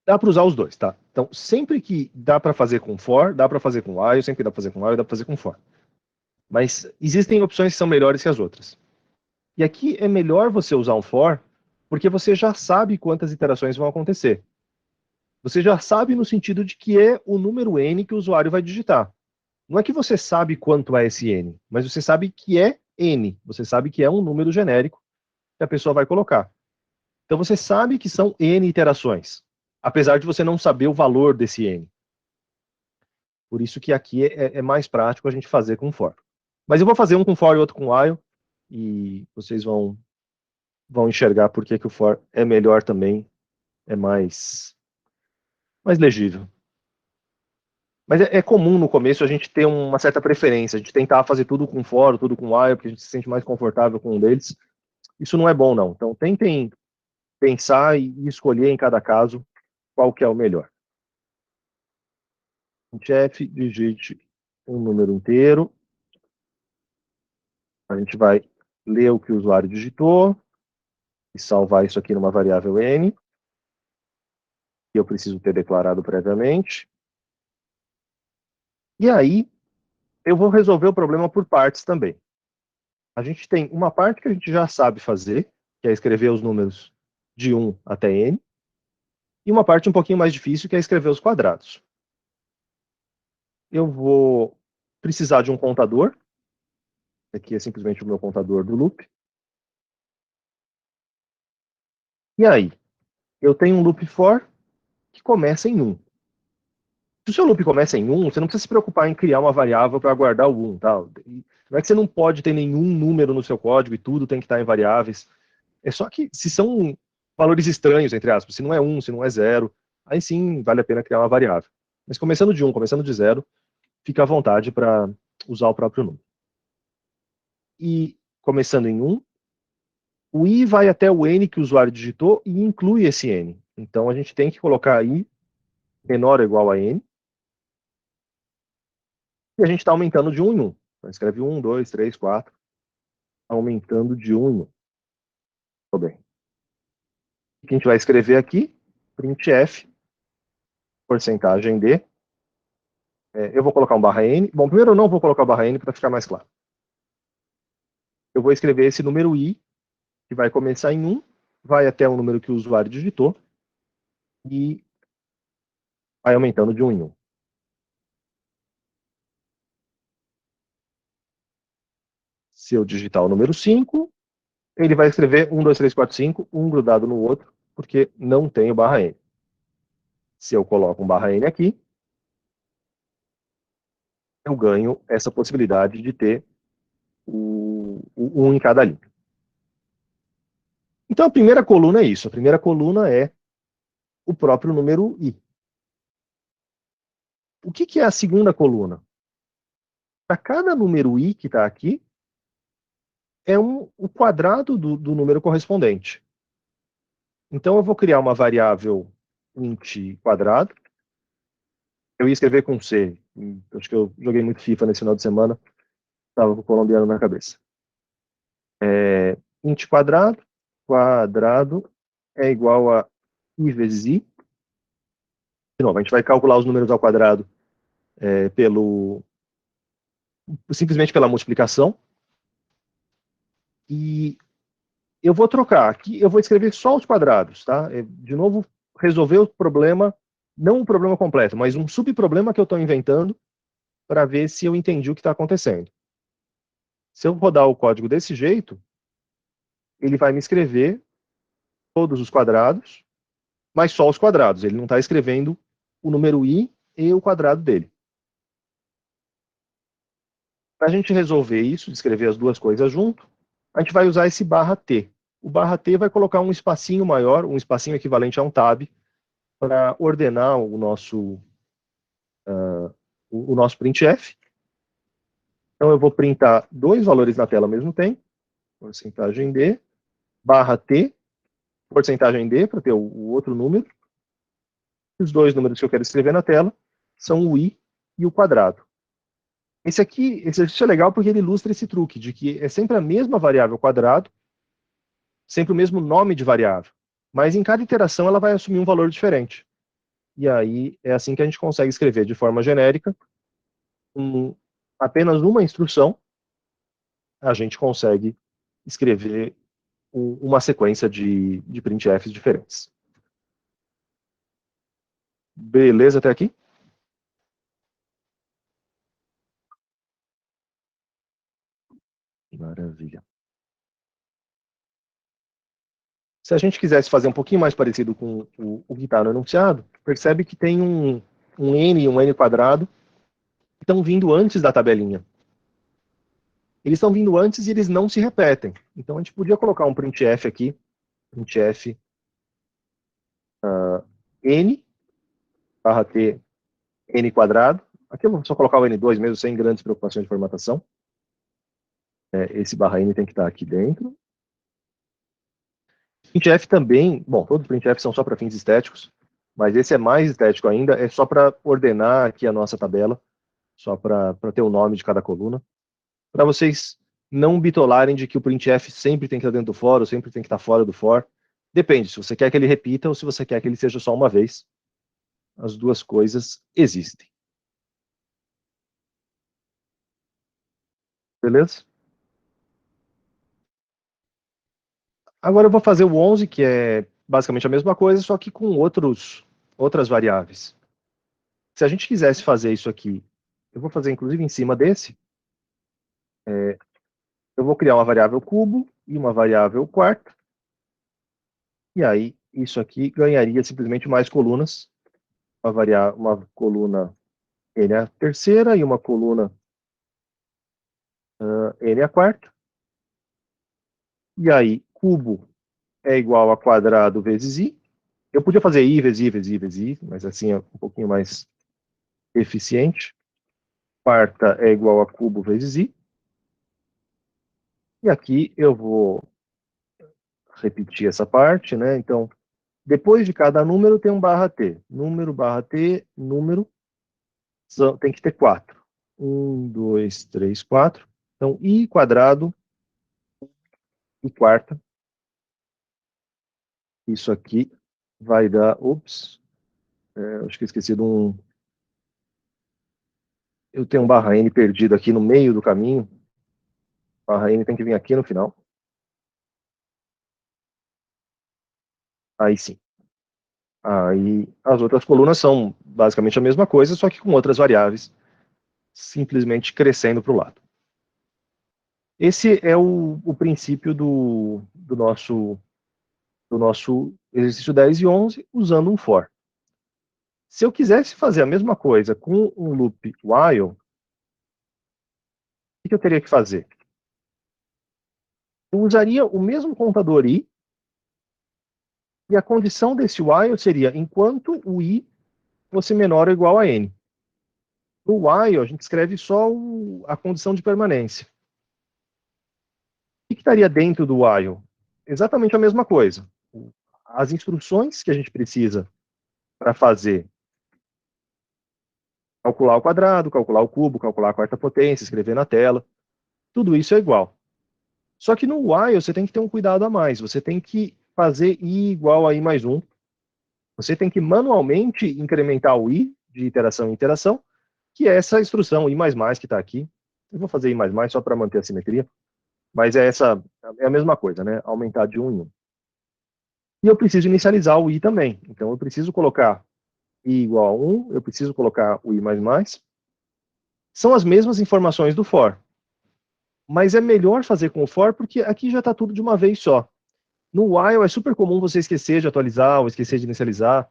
Speaker 1: Dá para usar os dois, tá? Então, sempre que dá para fazer com for, dá para fazer com while, sempre que dá para fazer com while, dá para fazer com for. Mas existem opções que são melhores que as outras. E aqui é melhor você usar um for, porque você já sabe quantas iterações vão acontecer. Você já sabe no sentido de que é o número n que o usuário vai digitar. Não é que você sabe quanto é esse n, mas você sabe que é n. Você sabe que é um número genérico que a pessoa vai colocar. Então você sabe que são n iterações, apesar de você não saber o valor desse n. Por isso que aqui é mais prático a gente fazer com for. Mas eu vou fazer um com for e outro com while, e vocês vão enxergar por que o for é melhor também, é mais legível. Mas é comum no começo a gente ter uma certa preferência, a gente tentar fazer tudo com for, tudo com while, porque a gente se sente mais confortável com um deles. Isso não é bom, não. Então tentem pensar e escolher em cada caso qual que é o melhor. F, digite um número inteiro. A gente vai ler o que o usuário digitou e salvar isso aqui numa variável n, que eu preciso ter declarado previamente. E aí, eu vou resolver o problema por partes também. A gente tem uma parte que a gente já sabe fazer, que é escrever os números de 1 até n, e uma parte um pouquinho mais difícil, que é escrever os quadrados. Eu vou precisar de um contador. Aqui é simplesmente o meu contador do loop. E aí, eu tenho um loop for que começa em 1. Se o seu loop começa em 1, você não precisa se preocupar em criar uma variável para guardar o 1. Tá? Não é que você não pode ter nenhum número no seu código e tudo tem que estar em variáveis. É só que se são valores estranhos, entre aspas, se não é 1, se não é 0, aí sim vale a pena criar uma variável. Mas começando de 1, começando de 0, fica à vontade para usar o próprio número. E começando em 1, o i vai até o n que o usuário digitou e inclui esse n. Então a gente tem que colocar i menor ou igual a n. E a gente está aumentando de 1 em 1. Então escreve 1, 2, 3, 4. Aumentando de 1 em 1. Tudo bem. O que a gente vai escrever aqui? Printf, porcentagem de. Eu vou colocar um barra n. Bom, primeiro eu não vou colocar o barra n para ficar mais claro. Eu vou escrever esse número i, que vai começar em 1, vai até o número que o usuário digitou, e vai aumentando de 1 em 1. Se eu digitar o número 5, ele vai escrever 1, 2, 3, 4, 5, um grudado no outro, porque não tem o barra n. Se eu coloco um barra n aqui, eu ganho essa possibilidade de ter o 1 em cada linha. Então a primeira coluna é isso. A primeira coluna é o próprio número i. O que é a segunda coluna? Para cada número i que está aqui, é o quadrado do número correspondente. Então eu vou criar uma variável int quadrado. Eu ia escrever com C. Acho que eu joguei muito FIFA nesse final de semana. Estava com o colombiano na cabeça. Int quadrado é igual a I vezes I. De novo, a gente vai calcular os números ao quadrado simplesmente pela multiplicação. E eu vou trocar aqui, eu vou escrever só os quadrados, tá? De novo, resolver o problema, não um problema completo, mas um subproblema que eu estou inventando para ver se eu entendi o que está acontecendo. Se eu rodar o código desse jeito, ele vai me escrever todos os quadrados, mas só os quadrados. Ele não está escrevendo o número I e o quadrado dele. Para a gente resolver isso, escrever as duas coisas junto, a gente vai usar esse barra T. O barra T vai colocar um espacinho maior, um espacinho equivalente a um tab, para ordenar o nosso printf. Então eu vou printar dois valores na tela ao mesmo tempo, porcentagem D, barra T, porcentagem D, para ter o outro número. Os dois números que eu quero escrever na tela são o I e o quadrado. Esse exercício é legal porque ele ilustra esse truque, de que é sempre a mesma variável quadrado, sempre o mesmo nome de variável, mas em cada iteração ela vai assumir um valor diferente. E aí é assim que a gente consegue escrever de forma genérica, apenas uma instrução, a gente consegue escrever uma sequência de printfs diferentes. Beleza até aqui? Maravilha. Se a gente quisesse fazer um pouquinho mais parecido com o que está no enunciado, percebe que tem um n e um n quadrado que estão vindo antes da tabelinha. Eles estão vindo antes e eles não se repetem. Então a gente podia colocar um printf aqui, printf n, barra t, n quadrado. Aqui eu vou só colocar o n2 mesmo, sem grandes preocupações de formatação. Esse barra n tem que estar aqui dentro. Printf também, bom, todos os printfs são só para fins estéticos, mas esse é mais estético ainda, é só para ordenar aqui a nossa tabela, só para ter o nome de cada coluna, para vocês não bitolarem de que o printf sempre tem que estar dentro do for, ou sempre tem que estar fora do for. Depende, se você quer que ele repita ou se você quer que ele seja só uma vez. As duas coisas existem. Beleza? Agora eu vou fazer o 11, que é basicamente a mesma coisa, só que com outras variáveis. Se a gente quisesse fazer isso aqui, eu vou fazer inclusive em cima desse, eu vou criar uma variável cubo e uma variável quarto, e aí isso aqui ganharia simplesmente mais colunas, uma coluna n a terceira e uma coluna n a quarta, e aí cubo é igual a quadrado vezes i. Eu podia fazer i vezes i vezes i vezes i, mas assim é um pouquinho mais eficiente. Quarta é igual a cubo vezes i. E aqui eu vou repetir essa parte, né? Então, depois de cada número tem um barra t. Número, barra t, número, tem que ter 4. 1, 2, 3, 4. Então, i quadrado e quarta. Isso aqui vai dar... Ops. Acho que eu esqueci de um... Eu tenho um barra n perdido aqui no meio do caminho. Barra n tem que vir aqui no final. Aí sim. Aí as outras colunas são basicamente a mesma coisa, só que com outras variáveis, simplesmente crescendo para o lado. Esse é o princípio do nosso exercício 10 e 11, usando um for. Se eu quisesse fazer a mesma coisa com um loop while, o que eu teria que fazer? Eu usaria o mesmo contador i, e a condição desse while seria enquanto o i fosse menor ou igual a n. No while, a gente escreve só a condição de permanência. O que estaria dentro do while? Exatamente a mesma coisa. As instruções que a gente precisa para fazer calcular o quadrado, calcular o cubo, calcular a quarta potência, escrever na tela, tudo isso é igual. Só que no while você tem que ter um cuidado a mais, você tem que fazer i igual a i mais 1, você tem que manualmente incrementar o i de iteração em iteração, que é essa instrução i++ que está aqui. Eu vou fazer i++ só para manter a simetria, mas é a mesma coisa, né? Aumentar de 1 em 1. E eu preciso inicializar o i também, então eu preciso colocar i igual a 1, eu preciso colocar o i++. São as mesmas informações do for, mas é melhor fazer com o for porque aqui já está tudo de uma vez só. No while é super comum você esquecer de atualizar ou esquecer de inicializar.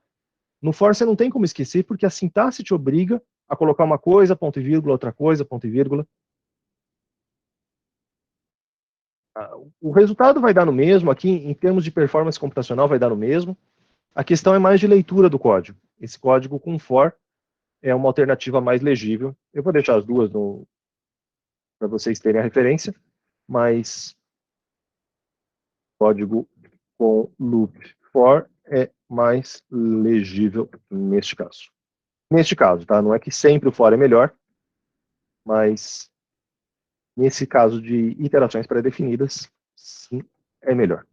Speaker 1: No for você não tem como esquecer porque a sintaxe te obriga a colocar uma coisa, ponto e vírgula, outra coisa, ponto e vírgula. O resultado vai dar no mesmo, aqui em termos de performance computacional vai dar no mesmo. A questão é mais de leitura do código. Esse código com for é uma alternativa mais legível. Eu vou deixar as duas para vocês terem a referência, mas código com loop for é mais legível neste caso. Neste caso, tá? Não é que sempre o for é melhor, mas nesse caso de iterações pré-definidas, sim, é melhor.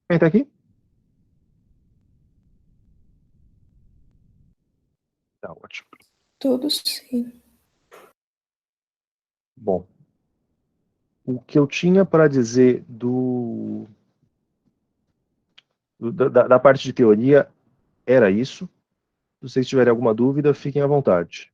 Speaker 1: Entra aqui. Tá ótimo.
Speaker 8: Tudo sim.
Speaker 1: Bom, o que eu tinha para dizer da parte de teoria era isso. Se vocês tiverem alguma dúvida, fiquem à vontade.